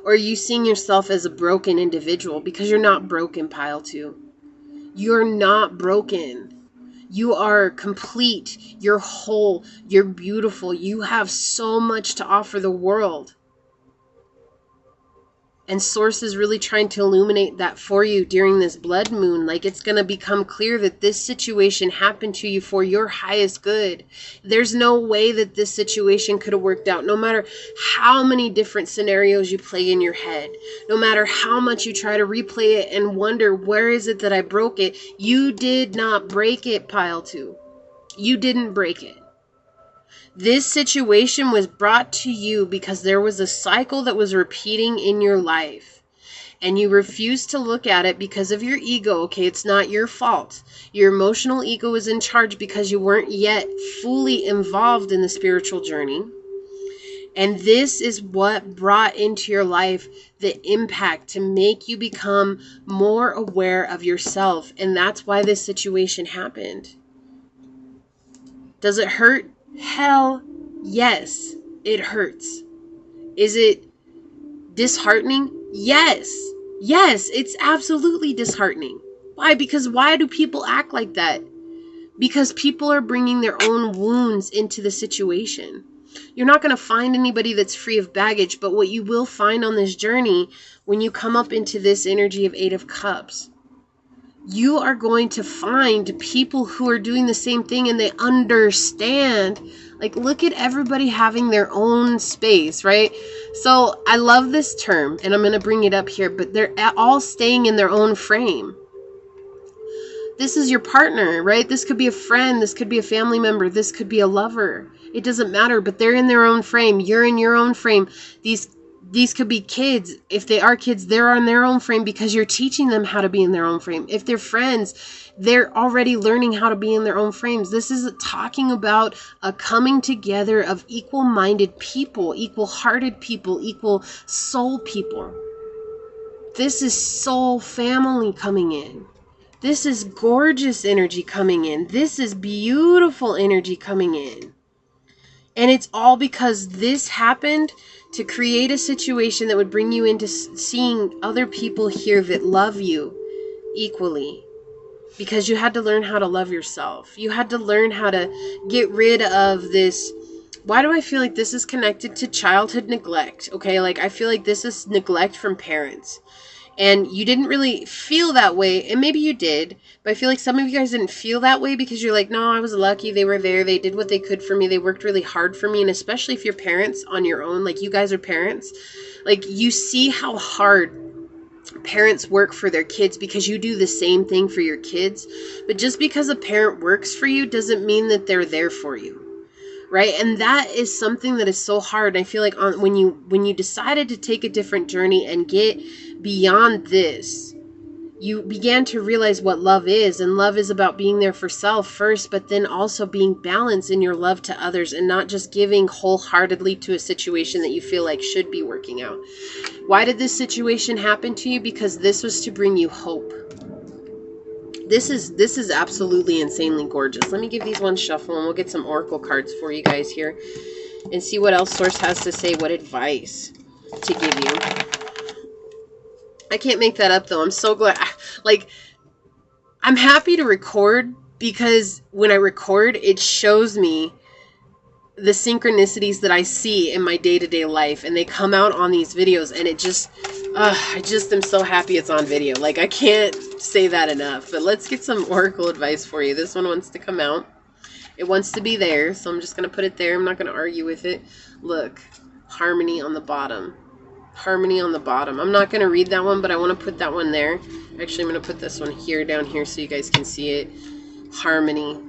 Or are you seeing yourself as a broken individual? Because you're not broken, pile 2. You're not broken. You are complete. You're whole. You're beautiful. You have so much to offer the world. And Source is really trying to illuminate that for you during this blood moon. Like, it's going to become clear that this situation happened to you for your highest good. There's no way that this situation could have worked out, no matter how many different scenarios you play in your head, no matter how much you try to replay it and wonder, where is it that I broke it? You did not break it, pile 2. You didn't break it. This situation was brought to you because there was a cycle that was repeating in your life. And you refused to look at it because of your ego. Okay, it's not your fault. Your emotional ego is in charge because you weren't yet fully involved in the spiritual journey. And this is what brought into your life the impact to make you become more aware of yourself. And that's why this situation happened. Does it hurt? Hell yes, it hurts. Is it disheartening? Yes. Yes, it's absolutely disheartening. Why? Because why do people act like that? Because people are bringing their own wounds into the situation. You're not going to find anybody that's free of baggage, but what you will find on this journey when you come up into this energy of 8 of Cups, you are going to find people who are doing the same thing and they understand. Like, look at everybody having their own space, right? So I love this term and I'm going to bring it up here, but they're all staying in their own frame. This is your partner, right? This could be a friend. This could be a family member. This could be a lover. It doesn't matter, but they're in their own frame. You're in your own frame. These could be kids. If they are kids, they're on their own frame because you're teaching them how to be in their own frame. If they're friends, they're already learning how to be in their own frames. This is talking about a coming together of equal-minded people, equal-hearted people, equal soul people. This is soul family coming in. This is gorgeous energy coming in. This is beautiful energy coming in. And it's all because this happened to create a situation that would bring you into seeing other people here that love you equally. Because you had to learn how to love yourself. You had to learn how to get rid of this. Why do I feel like this is connected to childhood neglect? Okay, like I feel like this is neglect from parents. And you didn't really feel that way, and maybe you did, but I feel like some of you guys didn't feel that way because you're like, no, I was lucky, they were there, they did what they could for me, they worked really hard for me. And especially if you're parents on your own, like you guys are parents, like you see how hard parents work for their kids because you do the same thing for your kids. But just because a parent works for you doesn't mean that they're there for you. Right? And that is something that is so hard. I feel like when you decided to take a different journey and get beyond this, you began to realize what love is. And love is about being there for self first, but then also being balanced in your love to others and not just giving wholeheartedly to a situation that you feel like should be working out. Why did this situation happen to you? Because this was to bring you hope. This is absolutely insanely gorgeous. Let me give these one shuffle and we'll get some oracle cards for you guys here and see what else Source has to say, what advice to give you. I can't make that up though. I'm so glad. Like, I'm happy to record because when I record, it shows me the synchronicities that I see in my day-to-day life, and they come out on these videos, and it just, I just am so happy it's on video. Like, I can't say that enough. But let's get some oracle advice for you. This one wants to come out. It wants to be there, so I'm just going to put it there. I'm not going to argue with it. Look, harmony on the bottom. Harmony on the bottom. I'm not going to read that one, but I want to put that one there. Actually, I'm going to put this one here, down here, so you guys can see it. Harmony.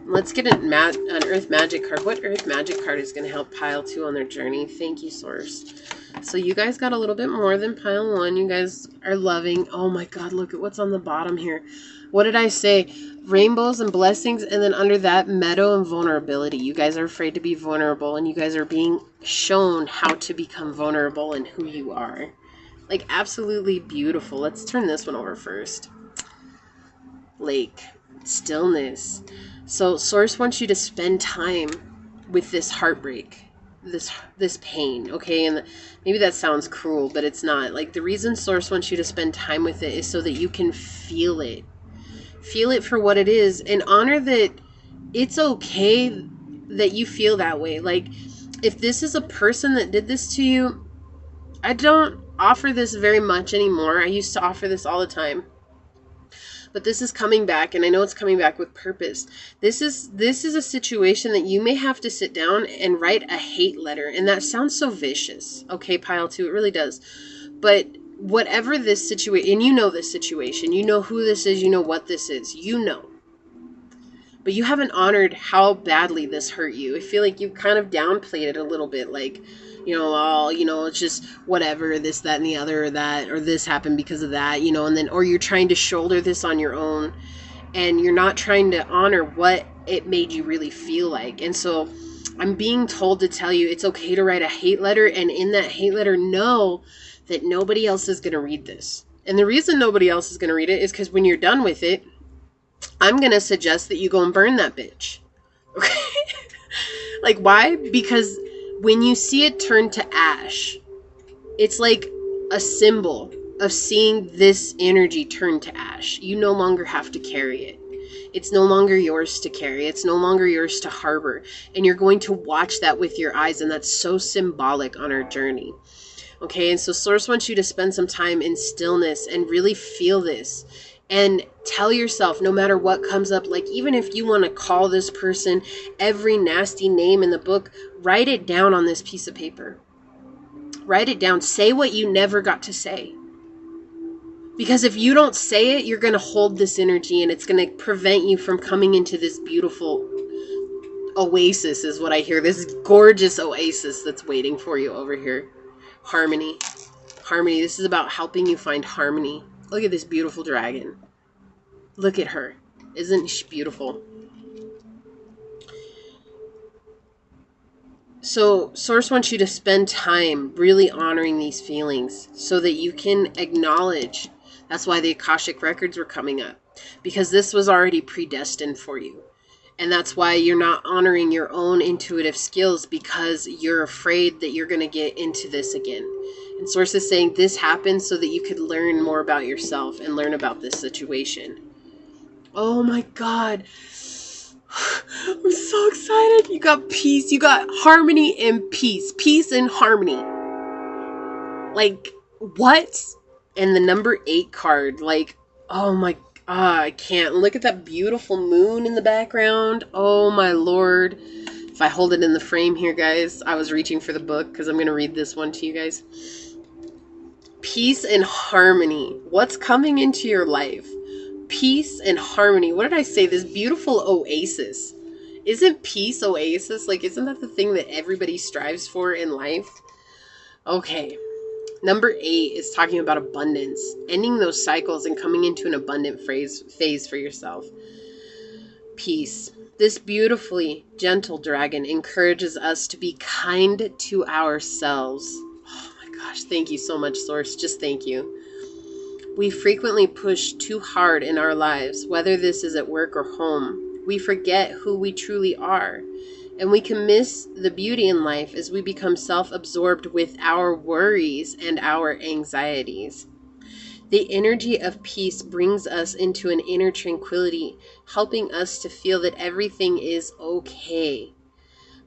Let's get an Earth Magic card. What Earth Magic card is going to help pile 2 on their journey? Thank you, Source. So you guys got a little bit more than pile 1. You guys are loving. Oh my God, look at what's on the bottom here. What did I say? Rainbows and blessings, and then under that, meadow and vulnerability. You guys are afraid to be vulnerable, and you guys are being shown how to become vulnerable and who you are. Like, absolutely beautiful. Let's turn this one over first. Lake, stillness. So Source wants you to spend time with this heartbreak, this pain, okay? And maybe that sounds cruel, but it's not. Like, the reason Source wants you to spend time with it is so that you can feel it. Feel it for what it is, and honor that it's okay that you feel that way. Like, if this is a person that did this to you, I don't offer this very much anymore. I used to offer this all the time. But this is coming back, and I know it's coming back with purpose. This is a situation that you may have to sit down and write a hate letter, and that sounds so vicious. Okay, pile 2, it really does. But whatever this situation, and you know this situation, you know who this is, you know what this is, you know. But you haven't honored how badly this hurt you. I feel like you kind of downplayed it a little bit, like, it's just whatever, this, that, and the other, or that, or this happened because of that, and then, or you're trying to shoulder this on your own, and you're not trying to honor what it made you really feel like. And so I'm being told to tell you it's okay to write a hate letter, and in that hate letter, know that nobody else is going to read this. And the reason nobody else is going to read it is because when you're done with it, I'm going to suggest that you go and burn that bitch. Okay? Like, why? Because when you see it turn to ash, it's like a symbol of seeing this energy turn to ash. You no longer have to carry it. It's no longer yours to carry. It's no longer yours to harbor. And you're going to watch that with your eyes, and that's so symbolic on our journey. Okay, and so Source wants you to spend some time in stillness and really feel this. And tell yourself, no matter what comes up, like, even if you want to call this person every nasty name in the book, write it down on this piece of paper. Write it down. Say what you never got to say. Because if you don't say it, you're going to hold this energy, and it's going to prevent you from coming into this beautiful oasis, is what I hear. This gorgeous oasis that's waiting for you over here. Harmony. Harmony. This is about helping you find harmony. Look at this beautiful dragon. Look at her. Isn't she beautiful? So Source wants you to spend time really honoring these feelings so that you can acknowledge. That's why the Akashic records were coming up, because this was already predestined for you. And that's why you're not honoring your own intuitive skills, because you're afraid that you're going to get into this again. And Source is saying this happened so that you could learn more about yourself and learn about this situation. Oh my God. I'm so excited. You got peace. You got harmony and peace. Peace and harmony. Like, what? And the number 8 card. Like, oh my God. I can't. Look at that beautiful moon in the background. Oh my Lord. If I hold it in the frame here, guys. I was reaching for the book because I'm going to read this one to you guys. Peace and harmony. What's coming into your life? Peace and harmony. What did I say? This beautiful oasis. Isn't peace oasis? Like, isn't that the thing that everybody strives for in life? Okay. Number 8 is talking about abundance. Ending those cycles and coming into an abundant phase for yourself. Peace. This beautifully gentle dragon encourages us to be kind to ourselves. Oh my gosh. Thank you so much, Source. Just thank you. We frequently push too hard in our lives, whether this is at work or home. We forget who we truly are, and we can miss the beauty in life as we become self-absorbed with our worries and our anxieties. The energy of peace brings us into an inner tranquility, helping us to feel that everything is okay.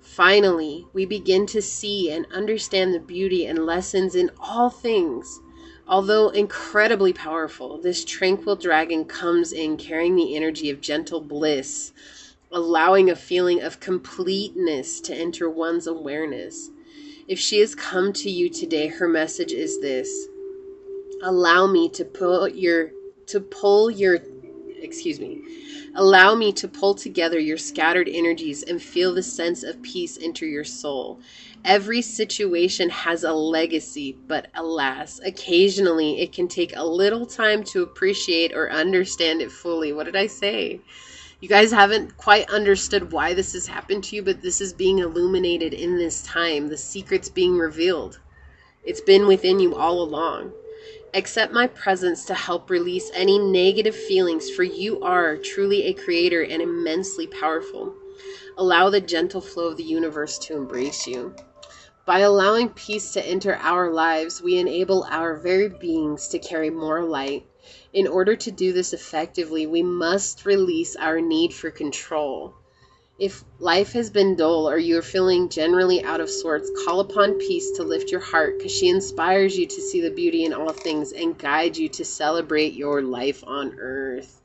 Finally, we begin to see and understand the beauty and lessons in all things. Although incredibly powerful, this tranquil dragon comes in carrying the energy of gentle bliss, allowing a feeling of completeness to enter one's awareness. If she has come to you today, her message is this: allow me to pull your excuse me. Allow me to pull together your scattered energies and feel the sense of peace enter your soul. Every situation has a legacy, but alas, occasionally it can take a little time to appreciate or understand it fully. What did I say? You guys haven't quite understood why this has happened to you, but this is being illuminated in this time. The secret's being revealed. It's been within you all along. Accept my presence to help release any negative feelings, for you are truly a creator and immensely powerful. Allow the gentle flow of the universe to embrace you. By allowing peace to enter our lives, we enable our very beings to carry more light. In order to do this effectively, we must release our need for control. If life has been dull or you are feeling generally out of sorts, call upon peace to lift your heart, because she inspires you to see the beauty in all things and guides you to celebrate your life on earth.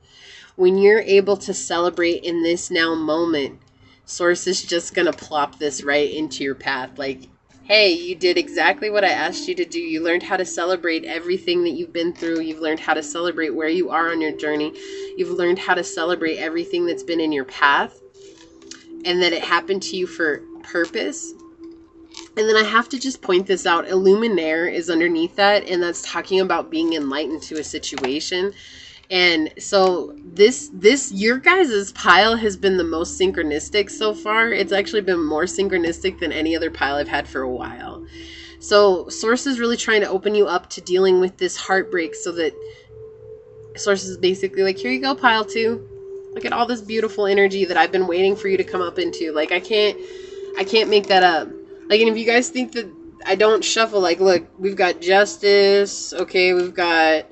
When you're able to celebrate in this now moment, Source is just going to plop this right into your path. Like, hey, you did exactly what I asked you to do. You learned how to celebrate everything that you've been through. You've learned how to celebrate where you are on your journey. You've learned how to celebrate everything that's been in your path, and that it happened to you for purpose. And then I have to just point this out. Illuminaire is underneath that, and that's talking about being enlightened to a situation. And so this your guys' pile has been the most synchronistic so far. It's actually been more synchronistic than any other pile I've had for a while. So Source is really trying to open you up to dealing with this heartbreak, so that Source is basically like, here you go, pile 2. Look at all this beautiful energy that I've been waiting for you to come up into. Like, I can't make that up. Like, and if you guys think that I don't shuffle, like, look, we've got Justice. Okay, we've got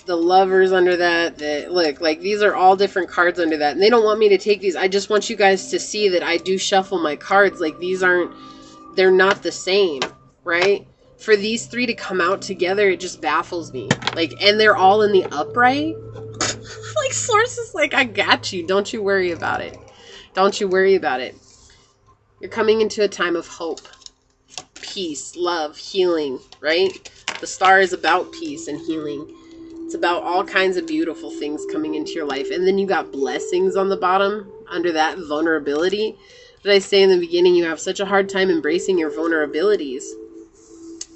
the Lovers under that. Look, like, these are all different cards under that. And they don't want me to take these. I just want you guys to see that I do shuffle my cards. Like, they're not the same, right? For these 3 to come out together, it just baffles me. Like, and they're all in the upright. Like, Source is like, I got you. Don't you worry about it. Don't you worry about it. You're coming into a time of hope, peace, love, healing, right? The star is about peace and healing. It's about all kinds of beautiful things coming into your life. And then you got blessings on the bottom under that vulnerability. Did I say in the beginning, you have such a hard time embracing your vulnerabilities?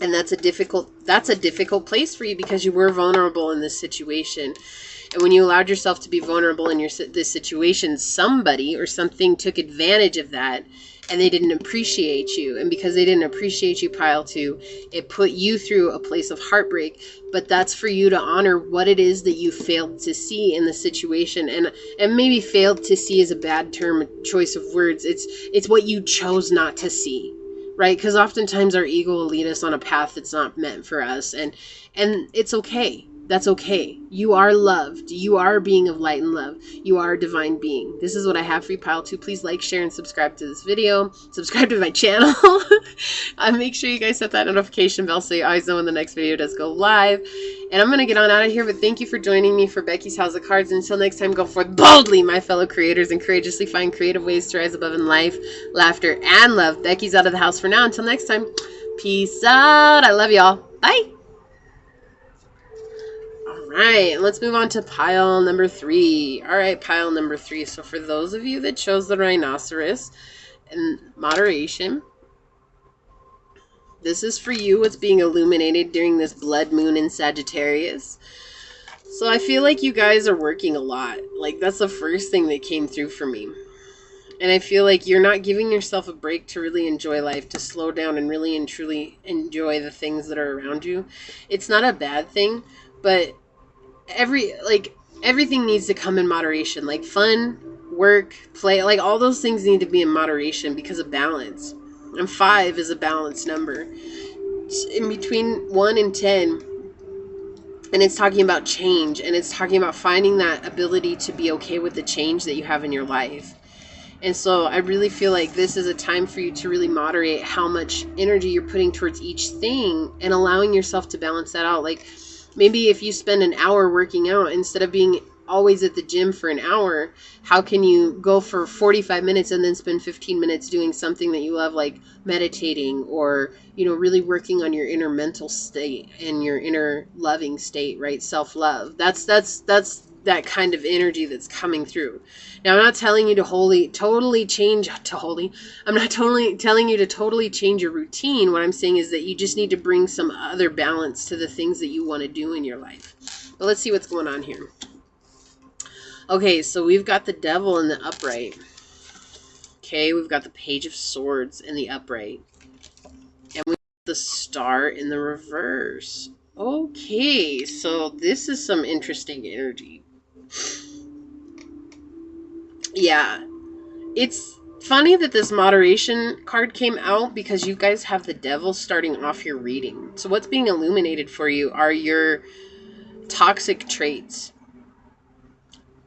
And that's a difficult place for you, because you were vulnerable in this situation. And when you allowed yourself to be vulnerable in this situation, somebody or something took advantage of that, and they didn't appreciate you. And because they didn't appreciate you, pile 2, it put you through a place of heartbreak. But that's for you to honor what it is that you failed to see in the situation. And maybe failed to see is a bad term, a choice of words. It's what you chose not to see. Right? Because oftentimes our ego will lead us on a path that's not meant for us. And it's okay. That's okay. You are loved. You are a being of light and love. You are a divine being. This is what I have for you, pile 2. Please like, share, and subscribe to this video. Subscribe to my channel. Make sure you guys set that notification bell so you always know when the next video does go live. And I'm going to get on out of here, but thank you for joining me for Becky's House of Cards. Until next time, go forth boldly, my fellow creators, and courageously find creative ways to rise above in life, laughter, and love. Becky's out of the house for now. Until next time, peace out. I love y'all. Bye. Alright, let's move on to pile number 3. Alright, pile number 3. So for those of you that chose the rhinoceros in moderation, this is for you, what's being illuminated during this blood moon in Sagittarius. So I feel like you guys are working a lot. Like, that's the first thing that came through for me. And I feel like you're not giving yourself a break to really enjoy life, to slow down and really and truly enjoy the things that are around you. It's not a bad thing, but everything needs to come in moderation. Like, fun, work, play, like, all those things need to be in moderation because of balance. And 5 is a balanced number. It's in between 1 and 10. And it's talking about change, and it's talking about finding that ability to be okay with the change that you have in your life. And so I really feel like this is a time for you to really moderate how much energy you're putting towards each thing and allowing yourself to balance that out. Like, maybe if you spend an hour working out, instead of being always at the gym for an hour, how can you go for 45 minutes and then spend 15 minutes doing something that you love, like meditating, or, you know, really working on your inner mental state and your inner loving state, right? Self-love. That's that kind of energy that's coming through. Now, I'm not telling you to totally change to holy. I'm not totally telling you to totally change your routine. What I'm saying is that you just need to bring some other balance to the things that you want to do in your life. But let's see what's going on here. Okay, so we've got the devil in the upright. Okay, we've got the page of swords in the upright. And we've got the star in the reverse. Okay, so this is some interesting energy. Yeah, it's funny that this moderation card came out because you guys have the devil starting off your reading. So what's being illuminated for you are your toxic traits.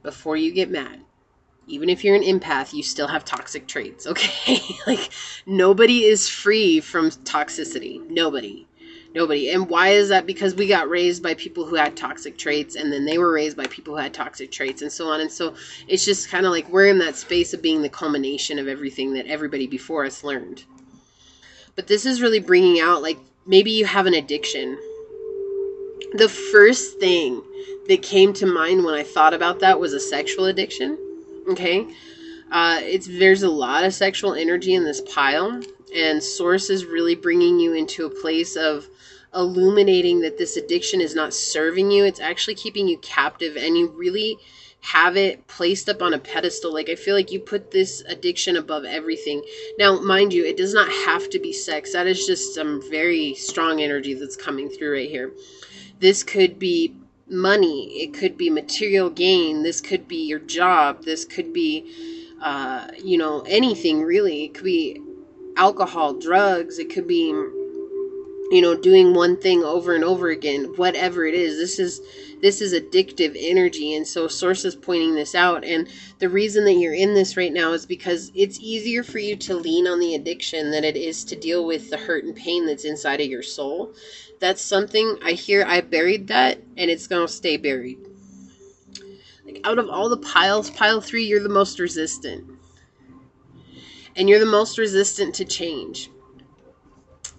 Before you get mad, even if you're an empath, you still have toxic traits, okay? Like, nobody is free from toxicity. Nobody. And why is that? Because we got raised by people who had toxic traits, and then they were raised by people who had toxic traits, and so on. And so it's just kind of like we're in that space of being the culmination of everything that everybody before us learned. But this is really bringing out, like, maybe you have an addiction. The first thing that came to mind when I thought about that was a sexual addiction. Okay. There's a lot of sexual energy in this pile, and Source is really bringing you into a place of illuminating that this addiction is not serving you. It's actually keeping you captive, and you really have it placed up on a pedestal. Like, I feel like you put this addiction above everything. Now, mind you, it does not have to be sex. That is just some very strong energy that's coming through right here. This could be money. It could be material gain. This could be your job. This could be, anything really. It could be alcohol, drugs. It could be, doing one thing over and over again. Whatever it is, this is addictive energy. And so Source is pointing this out. And the reason that you're in this right now is because it's easier for you to lean on the addiction than it is to deal with the hurt and pain that's inside of your soul. That's something I buried that, and it's going to stay buried. Like, out of all the piles, pile 3, you're the most resistant. And you're the most resistant to change.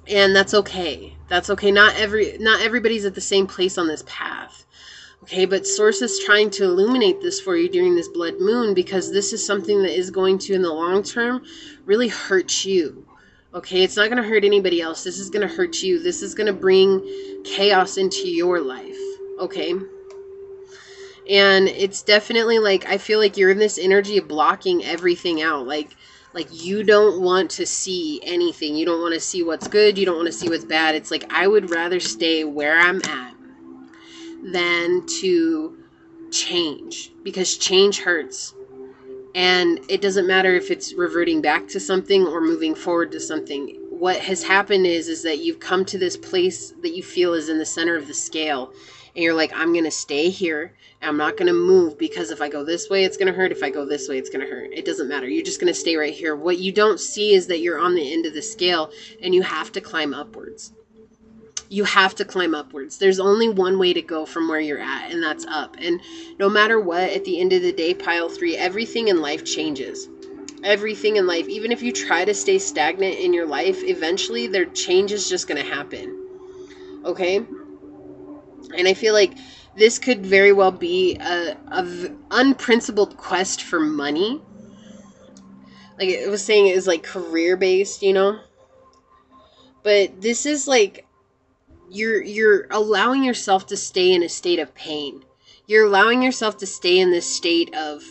And that's okay. That's okay. Not everybody's at the same place on this path. Okay, but Source is trying to illuminate this for you during this blood moon, because this is something that is going to, in the long term, really hurt you. Okay, it's not going to hurt anybody else. This is going to hurt you. This is going to bring chaos into your life. Okay? And it's definitely like, I feel like you're in this energy of blocking everything out. Like you don't want to see anything. You don't want to see what's good. You don't want to see what's bad. It's like, I would rather stay where I'm at than to change, because change hurts. And it doesn't matter if it's reverting back to something or moving forward to something. What has happened is that you've come to this place that you feel is in the center of the scale. And you're like, I'm going to stay here. And I'm not going to move, because if I go this way, it's going to hurt. If I go this way, it's going to hurt. It doesn't matter. You're just going to stay right here. What you don't see is that you're on the end of the scale, and you have to climb upwards. You have to climb upwards. There's only one way to go from where you're at, and that's up. And no matter what, at the end of the day, pile 3, everything in life changes. Everything in life. Even if you try to stay stagnant in your life, eventually their change is just going to happen. Okay? And I feel like this could very well be a unprincipled quest for money. Like it was saying, it was like career-based, But this is like, you're allowing yourself to stay in a state of pain. You're allowing yourself to stay in this state of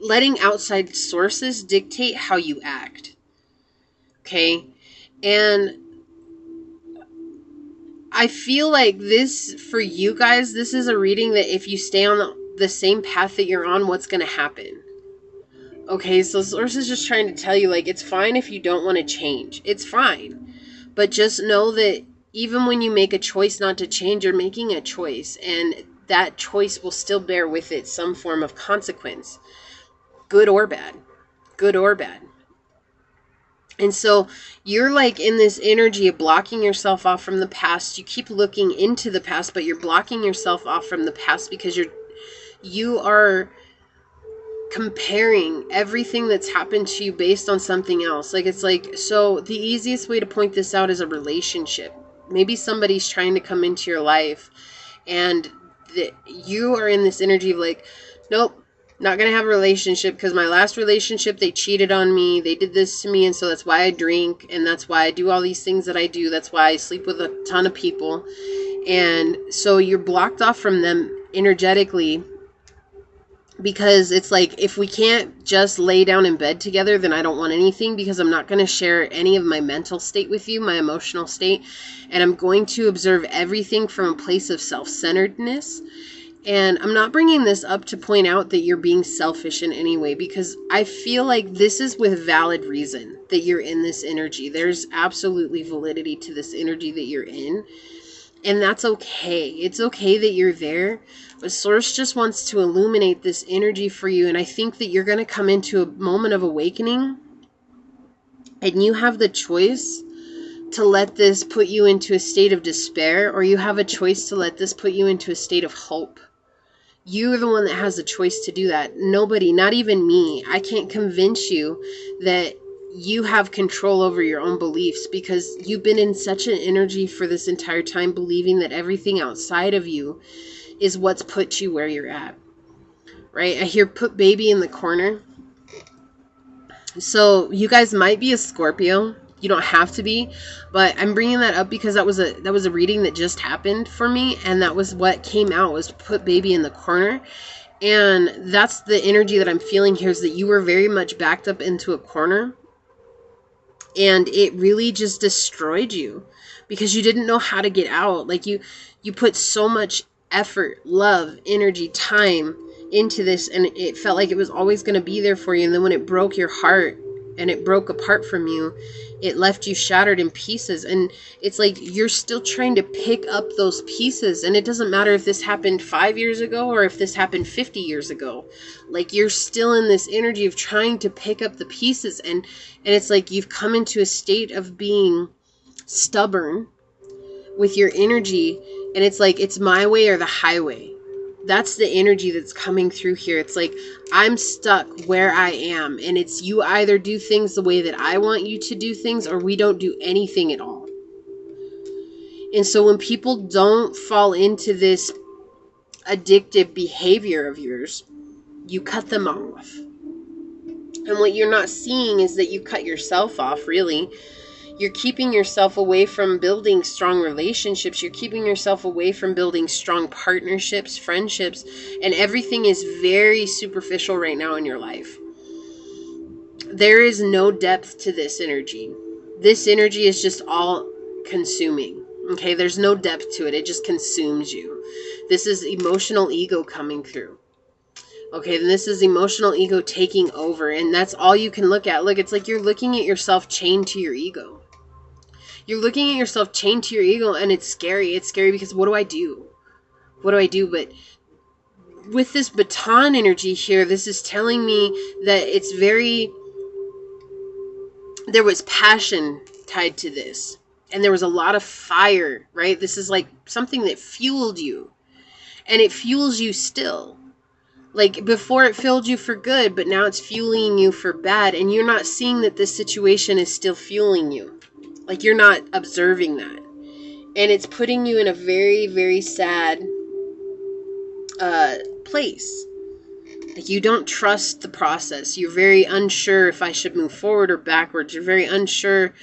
letting outside sources dictate how you act. Okay? And I feel like this, for you guys, this is a reading that if you stay on the same path that you're on, what's going to happen? Okay, so Source is just trying to tell you, like, it's fine if you don't want to change. It's fine. But just know that even when you make a choice not to change, you're making a choice. And that choice will still bear with it some form of consequence. Good or bad. Good or bad. And so you're like in this energy of blocking yourself off from the past. You keep looking into the past, but you're blocking yourself off from the past because you are comparing everything that's happened to you based on something else. Like, it's like, so the easiest way to point this out is a relationship. Maybe somebody's trying to come into your life and that you are in this energy of like, nope, not going to have a relationship because my last relationship, they cheated on me. They did this to me. And so that's why I drink. And that's why I do all these things that I do. That's why I sleep with a ton of people. And so you're blocked off from them energetically, because it's like, if we can't just lay down in bed together, then I don't want anything, because I'm not going to share any of my mental state with you, my emotional state. And I'm going to observe everything from a place of self-centeredness. And I'm not bringing this up to point out that you're being selfish in any way, because I feel like this is with valid reason that you're in this energy. There's absolutely validity to this energy that you're in. And that's okay. It's okay that you're there. But Source just wants to illuminate this energy for you. And I think that you're going to come into a moment of awakening. And you have the choice to let this put you into a state of despair. Or you have a choice to let this put you into a state of hope. You're the one that has the choice to do that. Nobody, not even me. I can't convince you that you have control over your own beliefs, because you've been in such an energy for this entire time, believing that everything outside of you is what's put you where you're at, right? I hear put baby in the corner. So you guys might be a Scorpio. You don't have to be, but I'm bringing that up because that was a reading that just happened for me, and that was what came out, was put baby in the corner. And that's the energy that I'm feeling here, is that you were very much backed up into a corner. And it really just destroyed you because you didn't know how to get out. Like you put so much effort, love, energy, time into this, and it felt like it was always going to be there for you. And then when it broke your heart and it broke apart from you, it left you shattered in pieces. And it's like you're still trying to pick up those pieces. And it doesn't matter if this happened 5 years ago or if this happened 50 years ago. Like, you're still in this energy of trying to pick up the pieces. And it's like you've come into a state of being stubborn with your energy. And it's like, it's my way or the highway. That's the energy that's coming through here. It's like, I'm stuck where I am. And it's, you either do things the way that I want you to do things, or we don't do anything at all. And so when people don't fall into this addictive behavior of yours, you cut them off. And what you're not seeing is that you cut yourself off, really. You're keeping yourself away from building strong relationships. You're keeping yourself away from building strong partnerships, friendships, and everything is very superficial right now in your life. There is no depth to this energy. This energy is just all consuming. Okay, there's no depth to it. It just consumes you. This is emotional ego coming through. Okay, then this is emotional ego taking over, and that's all you can look at. Look, it's like you're looking at yourself chained to your ego. You're looking at yourself chained to your ego, and it's scary. It's scary because what do I do? What do I do? But with this baton energy here, this is telling me that it's very... There was passion tied to this. And there was a lot of fire, right? This is like something that fueled you. And it fuels you still. Like, before it fueled you for good, but now it's fueling you for bad. And you're not seeing that this situation is still fueling you. Like, you're not observing that. And it's putting you in a very, very sad place. Like, you don't trust the process. You're very unsure if I should move forward or backwards. You're very unsure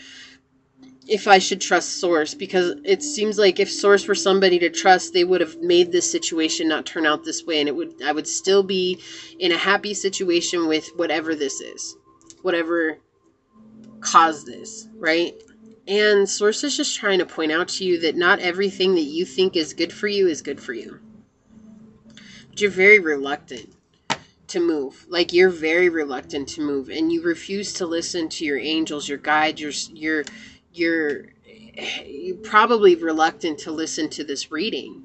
if I should trust Source, because it seems like if Source were somebody to trust, they would have made this situation not turn out this way, and I would still be in a happy situation with whatever this is, whatever caused this, right? And Source is just trying to point out to you that not everything that you think is good for you is good for you. But you're very reluctant to move. Like, you're very reluctant to move, and you refuse to listen to your angels, your guides, you're probably reluctant to listen to this reading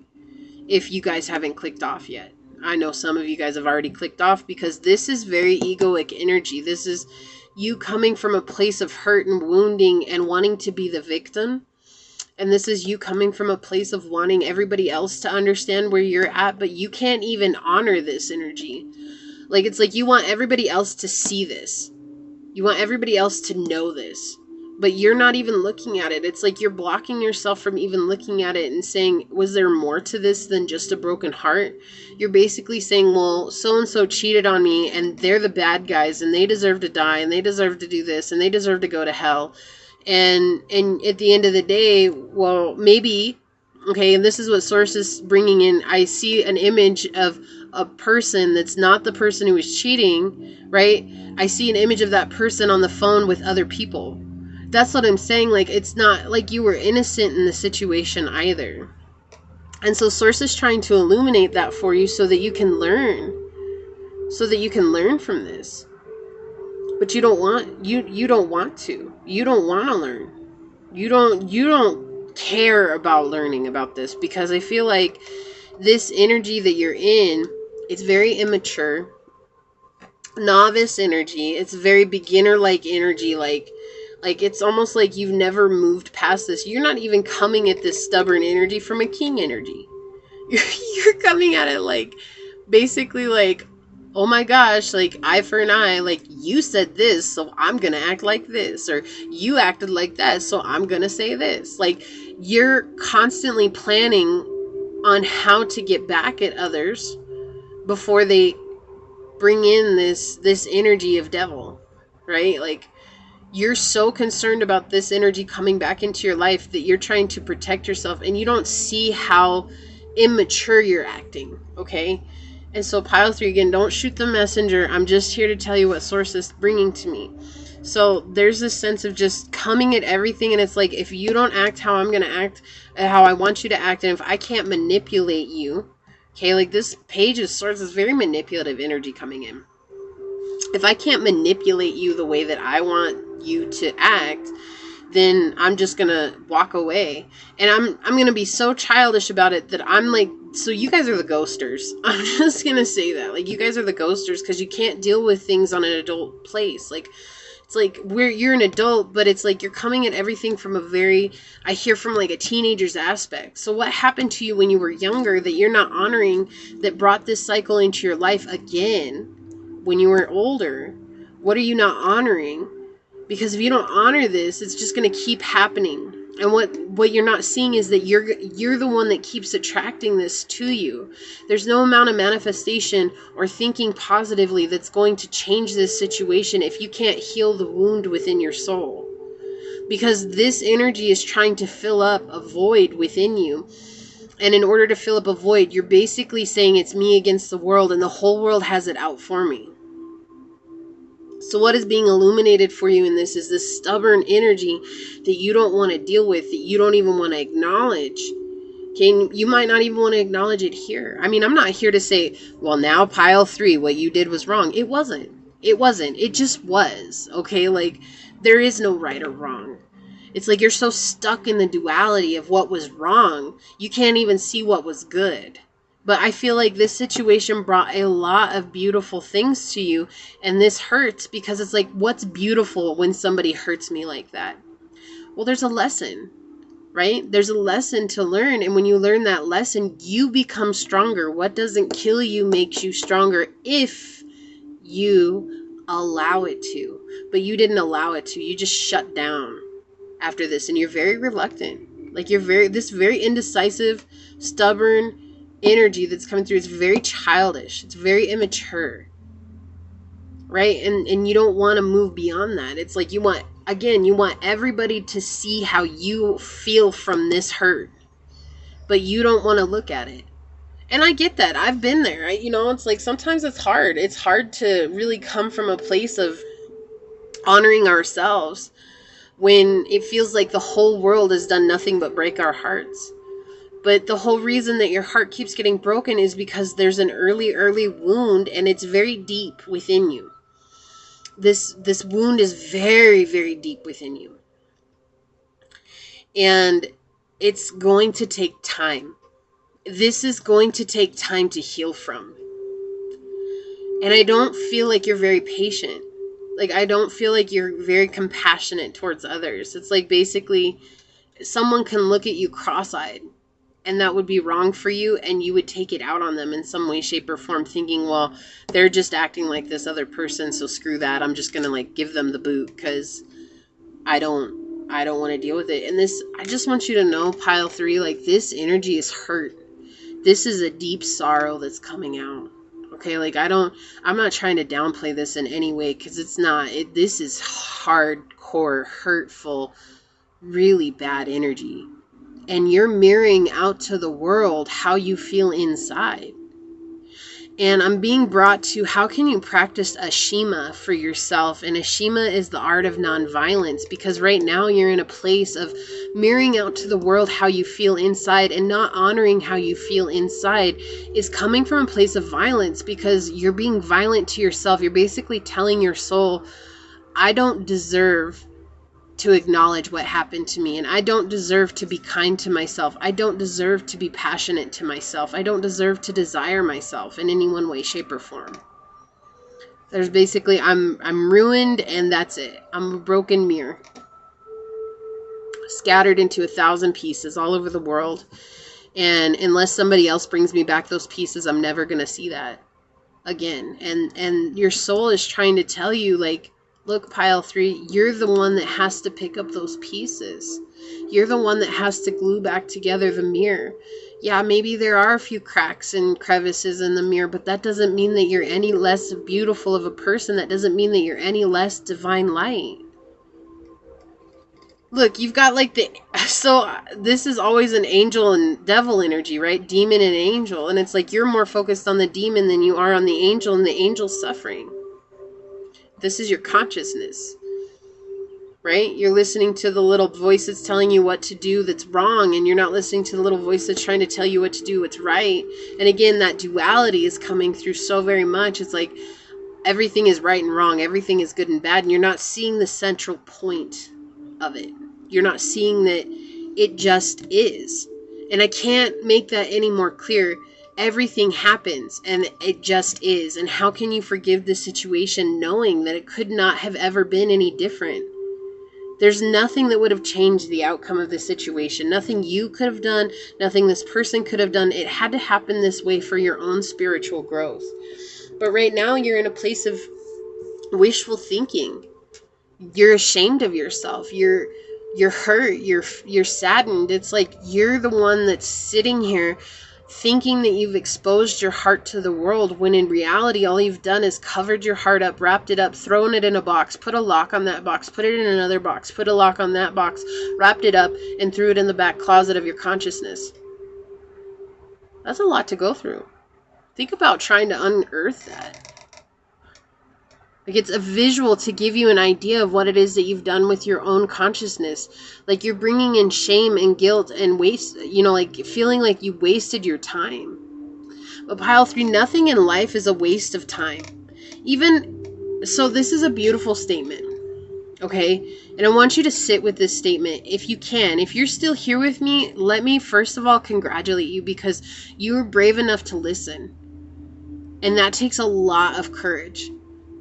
if you guys haven't clicked off yet. I know some of you guys have already clicked off because this is very egoic energy. This is you coming from a place of hurt and wounding and wanting to be the victim. And this is you coming from a place of wanting everybody else to understand where you're at, but you can't even honor this energy. Like, it's like you want everybody else to see this. You want everybody else to know this. but you're not even looking at it. It's like you're blocking yourself from even looking at it and saying, was there more to this than just a broken heart? You're basically saying, well, so-and-so cheated on me and they're the bad guys and they deserve to die and they deserve to do this and they deserve to go to hell. And at the end of the day, well, maybe, okay, and this is what Source is bringing in. I see an image of a person that's not the person who was cheating, right? I see an image of that person on the phone with other people. That's what I'm saying. Like, it's not like you were innocent in the situation either. And so Source is trying to illuminate that for you so that you can learn. So that you can learn from this. But you don't want you don't want to. You don't want to learn. You don't care about learning about this, because I feel like this energy that you're in, it's very immature, novice energy. It's very beginner-like energy, like it's almost like you've never moved past this. You're not even coming at this stubborn energy from a king energy. You're coming at it like, basically like, oh my gosh, like eye for an eye, like you said this, so I'm gonna act like this, or you acted like that, so I'm gonna say this. Like, you're constantly planning on how to get back at others before they bring in this energy of devil, right? Like, you're so concerned about this energy coming back into your life that you're trying to protect yourself, and you don't see how immature you're acting, okay? And so pile 3, again, don't shoot the messenger. I'm just here to tell you what Source is bringing to me. So there's this sense of just coming at everything, and it's like, if you don't act how I'm going to act, how I want you to act, and if I can't manipulate you, okay, like this page of Swords is very manipulative energy coming in. If I can't manipulate you the way that I want you to act, then I'm just gonna walk away. And I'm gonna be so childish about it that I'm like, so you guys are the ghosters. I'm just gonna say that. Like, you guys are the ghosters because you can't deal with things on an adult place. Like, it's like you're an adult, but it's like you're coming at everything from a very, I hear, from like a teenager's aspect. So what happened to you when you were younger that you're not honoring, that brought this cycle into your life again when you were older? What are you not honoring? Because if you don't honor this, it's just going to keep happening. And what you're not seeing is that you're the one that keeps attracting this to you. There's no amount of manifestation or thinking positively that's going to change this situation if you can't heal the wound within your soul. Because this energy is trying to fill up a void within you. And in order to fill up a void, you're basically saying it's me against the world, and the whole world has it out for me. So what is being illuminated for you in this is this stubborn energy that you don't want to deal with, that you don't even want to acknowledge. Okay, you might not even want to acknowledge it here. I mean, I'm not here to say, well, now pile 3, what you did was wrong. It wasn't. It just was. Okay, like, there is no right or wrong. It's like you're so stuck in the duality of what was wrong, you can't even see what was good. But I feel like this situation brought a lot of beautiful things to you, and this hurts because it's like, what's beautiful when somebody hurts me like that? Well, there's a lesson, right? There's a lesson to learn, and when you learn that lesson, you become stronger. What doesn't kill you makes you stronger if you allow it to. But you didn't allow it to. You just shut down after this, and you're very reluctant. Like, you're this very indecisive, stubborn energy that's coming through. It's very childish. It's very immature, right? And you don't want to move beyond that. It's like you want everybody to see how you feel from this hurt, but you don't want to look at it. And I get that. I've been there. It's like sometimes it's hard. It's hard to really come from a place of honoring ourselves when it feels like the whole world has done nothing but break our hearts. But the whole reason that your heart keeps getting broken is because there's an early wound, and it's very deep within you. This wound is very, very deep within you. And it's going to take time. This is going to take time to heal from. And I don't feel like you're very patient. Like, I don't feel like you're very compassionate towards others. It's like, basically, someone can look at you cross-eyed, and that would be wrong for you, and you would take it out on them in some way, shape, or form, thinking, well, they're just acting like this other person, so screw that. I'm just going to, like, give them the boot because I don't I don't want to deal with it. And this, I just want you to know, pile 3, like, this energy is hurt. This is a deep sorrow that's coming out. Okay, like, I'm not trying to downplay this in any way, because it's not. This is hardcore, hurtful, really bad energy. And you're mirroring out to the world how you feel inside. And I'm being brought to, how can you practice a Shima for yourself? And a Shima is the art of nonviolence, because right now you're in a place of mirroring out to the world how you feel inside, and not honoring how you feel inside is coming from a place of violence, because you're being violent to yourself. You're basically telling your soul, I don't deserve to acknowledge what happened to me, and I don't deserve to be kind to myself. I don't deserve to be passionate to myself. I don't deserve to desire myself in any one way, shape, or form. There's basically, I'm ruined, and that's it. I'm a broken mirror, scattered into 1,000 pieces all over the world, and unless somebody else brings me back those pieces, I'm never gonna see that again. And your soul is trying to tell you, like, look, pile 3, you're the one that has to pick up those pieces. You're the one that has to glue back together the mirror. Yeah, maybe there are a few cracks and crevices in the mirror, but that doesn't mean that you're any less beautiful of a person. That doesn't mean that you're any less divine light. Look, you've got like so this is always an angel and devil energy, right? Demon and angel. And it's like you're more focused on the demon than you are on the angel, and the angel's suffering. This is your consciousness, right? You're listening to the little voice that's telling you what to do that's wrong, and you're not listening to the little voice that's trying to tell you what to do what's right. And again, that duality is coming through so very much. It's like everything is right and wrong, everything is good and bad, and you're not seeing the central point of it. You're not seeing that it just is. And I can't make that any more clear. Everything happens, and it just is. And how can you forgive the situation knowing that it could not have ever been any different? There's nothing that would have changed the outcome of the situation. Nothing you could have done, nothing this person could have done. It had to happen this way for your own spiritual growth. But right now you're in a place of wishful thinking. You're ashamed of yourself. You're hurt. You're saddened. It's like you're the one that's sitting here thinking that you've exposed your heart to the world, when in reality all you've done is covered your heart up, wrapped it up, thrown it in a box, put a lock on that box, put it in another box, put a lock on that box, wrapped it up, and threw it in the back closet of your consciousness. That's a lot to go through. Think about trying to unearth that. Like, it's a visual to give you an idea of what it is that you've done with your own consciousness. Like, you're bringing in shame and guilt and waste, like feeling like you wasted your time. But pile 3, nothing in life is a waste of time. So this is a beautiful statement. Okay? And I want you to sit with this statement if you can. If you're still here with me, let me first of all congratulate you, because you were brave enough to listen. And that takes a lot of courage.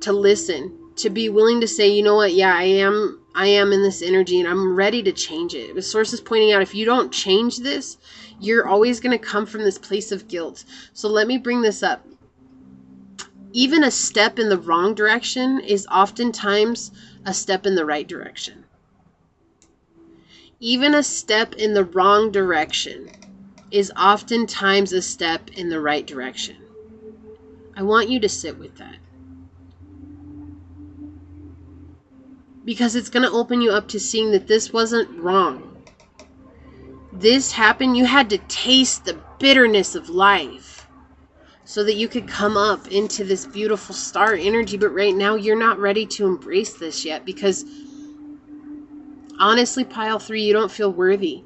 To listen, to be willing to say, you know what, yeah, I am in this energy, and I'm ready to change it. The source is pointing out, if you don't change this, you're always going to come from this place of guilt. So let me bring this up. Even a step in the wrong direction is oftentimes a step in the right direction. Even a step in the wrong direction is oftentimes a step in the right direction. I want you to sit with that. Because it's going to open you up to seeing that this wasn't wrong. This happened. You had to taste the bitterness of life so that you could come up into this beautiful star energy. But right now, you're not ready to embrace this yet, because honestly, pile 3, you don't feel worthy.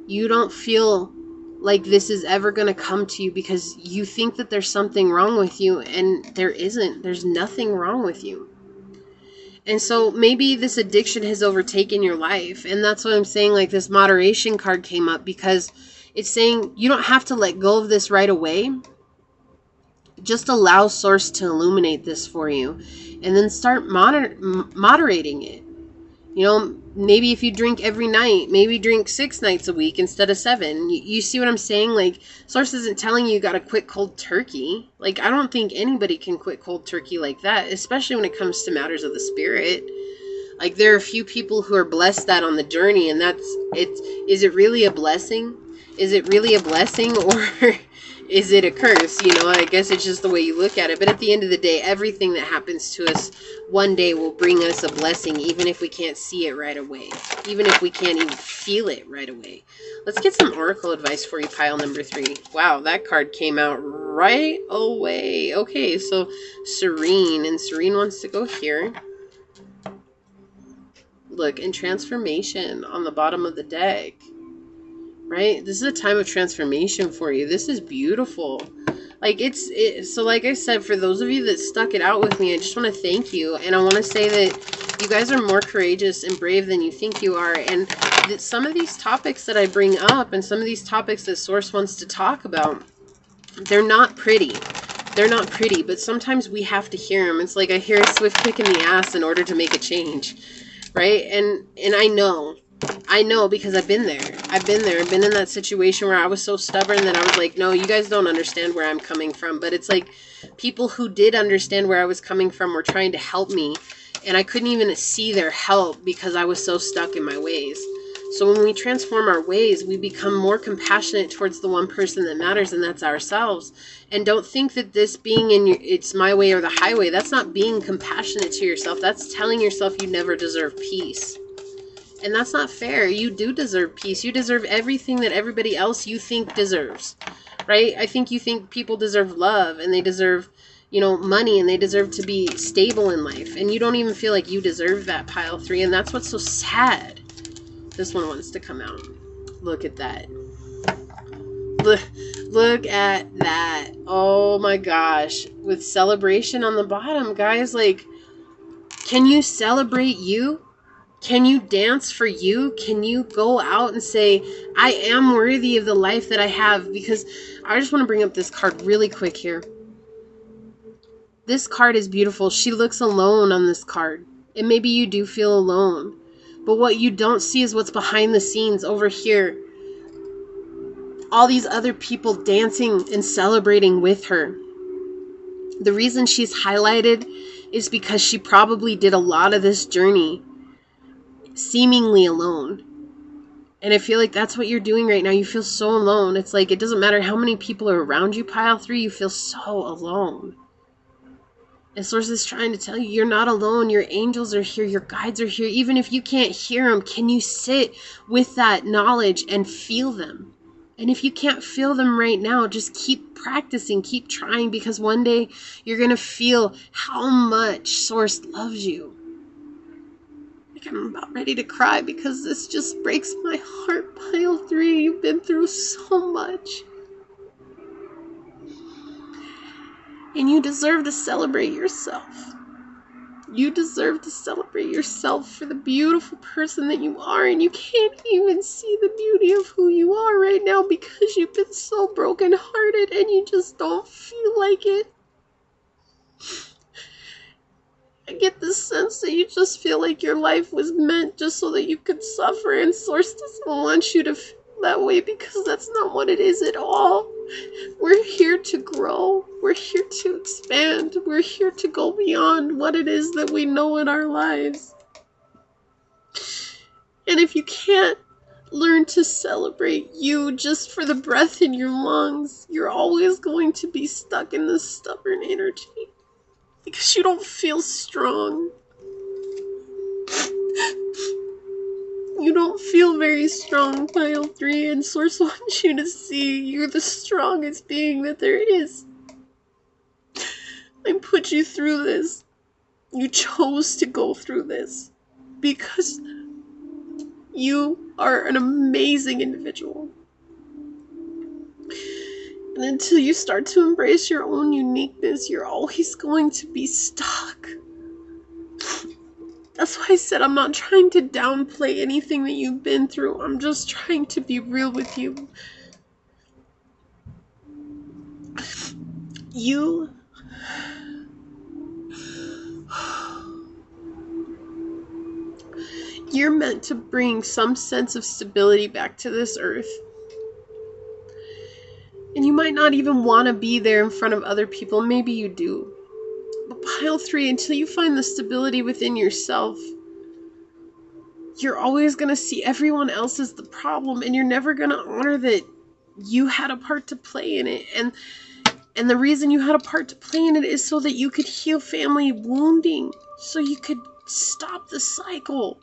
You don't feel like this is ever going to come to you, because you think that there's something wrong with you, and there isn't. There's nothing wrong with you. And so maybe this addiction has overtaken your life. And that's what I'm saying, like, this moderation card came up, because it's saying you don't have to let go of this right away. Just allow Source to illuminate this for you, and then start moderating it. Maybe if you drink every night, maybe drink 6 nights a week instead of 7. You see what I'm saying? Like, Source isn't telling you got to quit cold turkey. Like, I don't think anybody can quit cold turkey like that, especially when it comes to matters of the spirit. Like, there are a few people who are blessed that on the journey, and is it really a blessing? Is it really a blessing, or is it a curse? You know, I guess it's just the way you look at it. But at the end of the day, everything that happens to us one day will bring us a blessing, even if we can't see it right away. Even if we can't even feel it right away. Let's get some oracle advice for you, pile number 3. Wow, that card came out right away. Okay, so Serene. And Serene wants to go here. Look, and transformation on the bottom of the deck. Right? This is a time of transformation for you. This is beautiful. Like, so like I said, for those of you that stuck it out with me, I just want to thank you. And I want to say that you guys are more courageous and brave than you think you are. And that some of these topics that I bring up and some of these topics that Source wants to talk about, they're not pretty. They're not pretty, but sometimes we have to hear them. It's like I hear a swift kick in the ass in order to make a change. Right? And I know because I've been there. I've been in that situation where I was so stubborn that I was like, no, you guys don't understand where I'm coming from. But it's like people who did understand where I was coming from were trying to help me. And I couldn't even see their help because I was so stuck in my ways. So when we transform our ways, we become more compassionate towards the one person that matters, and that's ourselves. And don't think that this being it's my way or the highway. That's not being compassionate to yourself. That's telling yourself you never deserve peace. And that's not fair. You do deserve peace. You deserve everything that everybody else you think deserves, right? I think you think people deserve love, and they deserve, you know, money, and they deserve to be stable in life. And you don't even feel like you deserve that, pile 3. And that's what's so sad. This one wants to come out. Look at that. Look at that. Oh my gosh. With celebration on the bottom, guys, like, can you celebrate you? Can you dance for you? Can you go out and say, I am worthy of the life that I have? Because I just want to bring up this card really quick here. This card is beautiful. She looks alone on this card. And maybe you do feel alone. But what you don't see is what's behind the scenes over here. All these other people dancing and celebrating with her. The reason she's highlighted is because she probably did a lot of this journey seemingly alone. And I feel like that's what you're doing right now. You feel so alone. It's like it doesn't matter how many people are around you, pile 3, you feel so alone. And Source is trying to tell you, you're not alone. Your angels are here. Your guides are here. Even if you can't hear them, can you sit with that knowledge and feel them? And if you can't feel them right now, just keep practicing, keep trying, because one day you're going to feel how much Source loves you. Like, I'm about ready to cry because this just breaks my heart, pile 3. You've been through so much. And you deserve to celebrate yourself. You deserve to celebrate yourself for the beautiful person that you are. And you can't even see the beauty of who you are right now because you've been so brokenhearted and you just don't feel like it. I get this sense that you just feel like your life was meant just so that you could suffer. And Source doesn't want you to feel that way because that's not what it is at all. We're here to grow. We're here to expand. We're here to go beyond what it is that we know in our lives. And if you can't learn to celebrate you just for the breath in your lungs, you're always going to be stuck in this stubborn energy because you don't feel strong. You don't feel very strong, pile 3, and Source wants you to see you're the strongest being that there is. I put you through this. You chose to go through this because you are an amazing individual. And until you start to embrace your own uniqueness, you're always going to be stuck. That's why I said I'm not trying to downplay anything that you've been through. I'm just trying to be real with you. You're meant to bring some sense of stability back to this earth. And you might not even want to be there in front of other people. Maybe you do. But pile 3, until you find the stability within yourself, you're always going to see everyone else as the problem, and you're never going to honor that you had a part to play in it. And the reason you had a part to play in it is so that you could heal family wounding, so you could stop the cycle,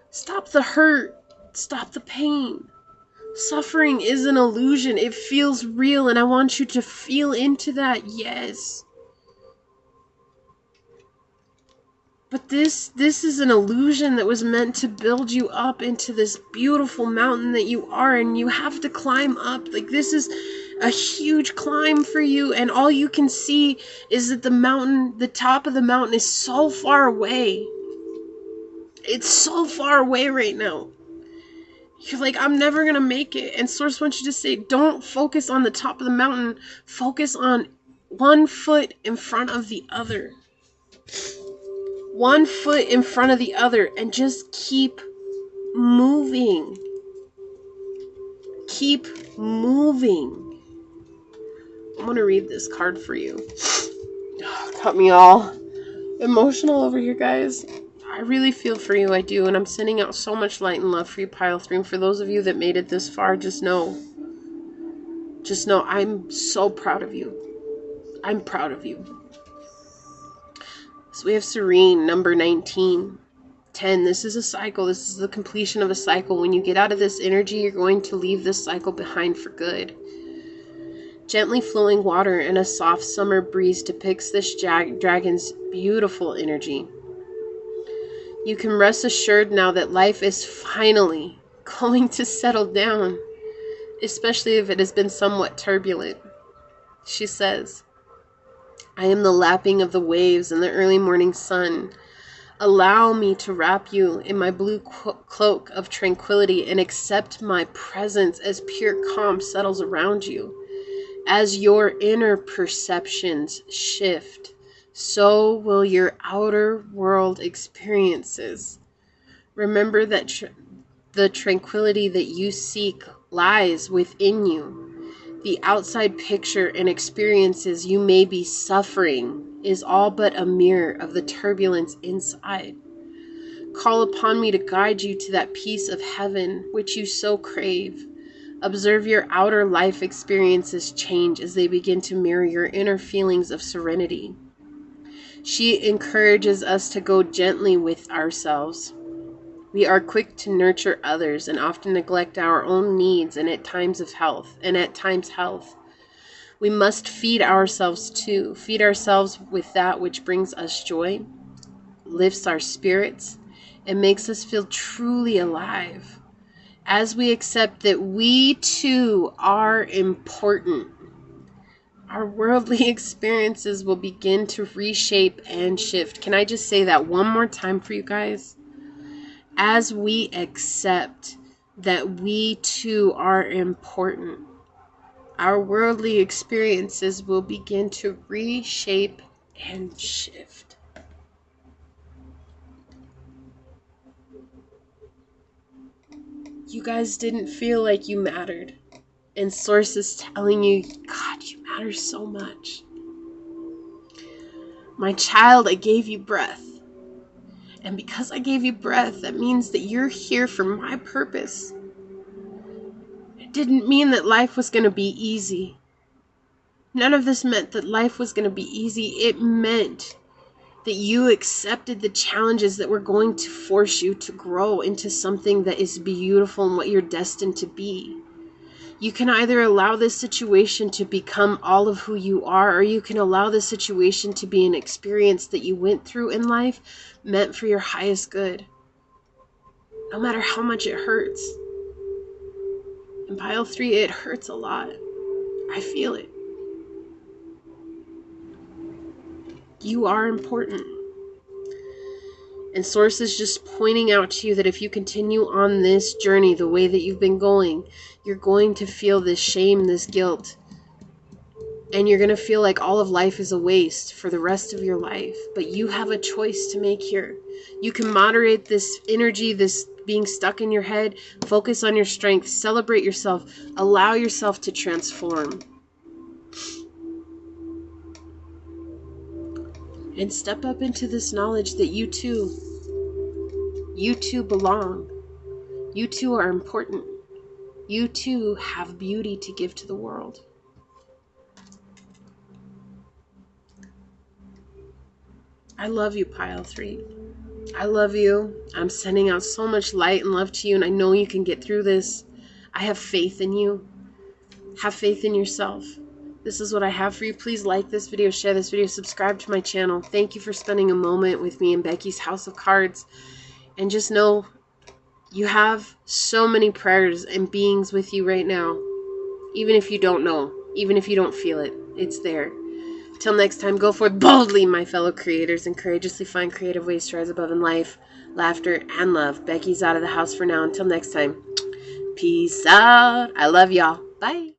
stop the hurt, stop the pain. Suffering is an illusion. It feels real, and I want you to feel into that, yes. But this is an illusion that was meant to build you up into this beautiful mountain that you are, and you have to climb up. Like, this is a huge climb for you, and all you can see is that the top of the mountain is so far away. It's so far away right now. You're like, I'm never going to make it. And Source wants you to say, don't focus on the top of the mountain. Focus on one foot in front of the other. One foot in front of the other, and just keep moving. Keep moving. I'm going to read this card for you. Oh, got me all emotional over here, guys. I really feel for you, I do, and I'm sending out so much light and love for you, Pile 3. And for those of you that made it this far, just know I'm so proud of you. I'm proud of you. So we have Serene, number 19. 10, this is a cycle. This is the completion of a cycle. When you get out of this energy, you're going to leave this cycle behind for good. Gently flowing water and a soft summer breeze depicts this dragon's beautiful energy. You can rest assured now that life is finally going to settle down, especially if it has been somewhat turbulent. She says, I am the lapping of the waves in the early morning sun. Allow me to wrap you in my blue cloak of tranquility and accept my presence as pure calm settles around you. As your inner perceptions shift, so will your outer world experiences. Remember that the tranquility that you seek lies within you. The outside picture and experiences you may be suffering is all but a mirror of the turbulence inside. Call upon me to guide you to that peace of heaven which you so crave. Observe your outer life experiences change as they begin to mirror your inner feelings of serenity. She encourages us to go gently with ourselves. We are quick to nurture others and often neglect our own needs and at times health. We must feed ourselves too. Feed ourselves with that which brings us joy, lifts our spirits, and makes us feel truly alive. As we accept that we too are important, our worldly experiences will begin to reshape and shift. Can I just say that one more time for you guys? As we accept that we too are important, our worldly experiences will begin to reshape and shift. You guys didn't feel like you mattered. And Source is telling you, God, you matter so much. My child, I gave you breath. And because I gave you breath, that means that you're here for my purpose. It didn't mean that life was going to be easy. None of this meant that life was going to be easy. It meant that you accepted the challenges that were going to force you to grow into something that is beautiful and what you're destined to be. You can either allow this situation to become all of who you are, or you can allow this situation to be an experience that you went through in life meant for your highest good. No matter how much it hurts. In Pile 3, it hurts a lot. I feel it. You are important. And Source is just pointing out to you that if you continue on this journey the way that you've been going, you're going to feel this shame, this guilt. And you're going to feel like all of life is a waste for the rest of your life. But you have a choice to make here. You can moderate this energy, this being stuck in your head. Focus on your strength. Celebrate yourself. Allow yourself to transform. And step up into this knowledge that you too You too belong. You too are important. You too have beauty to give to the world. I love you, Pile 3. I love you. I'm sending out so much light and love to you, and I know you can get through this. I have faith in you. Have faith in yourself. This is what I have for you. Please like this video, share this video, subscribe to my channel. Thank you for spending a moment with me in Becky's House of Cards. And just know you have so many prayers and beings with you right now. Even if you don't know, even if you don't feel it, it's there. Till next time, go forth boldly, my fellow creators, and courageously find creative ways to rise above in life, laughter, and love. Becky's out of the house for now. Until next time, peace out. I love y'all. Bye.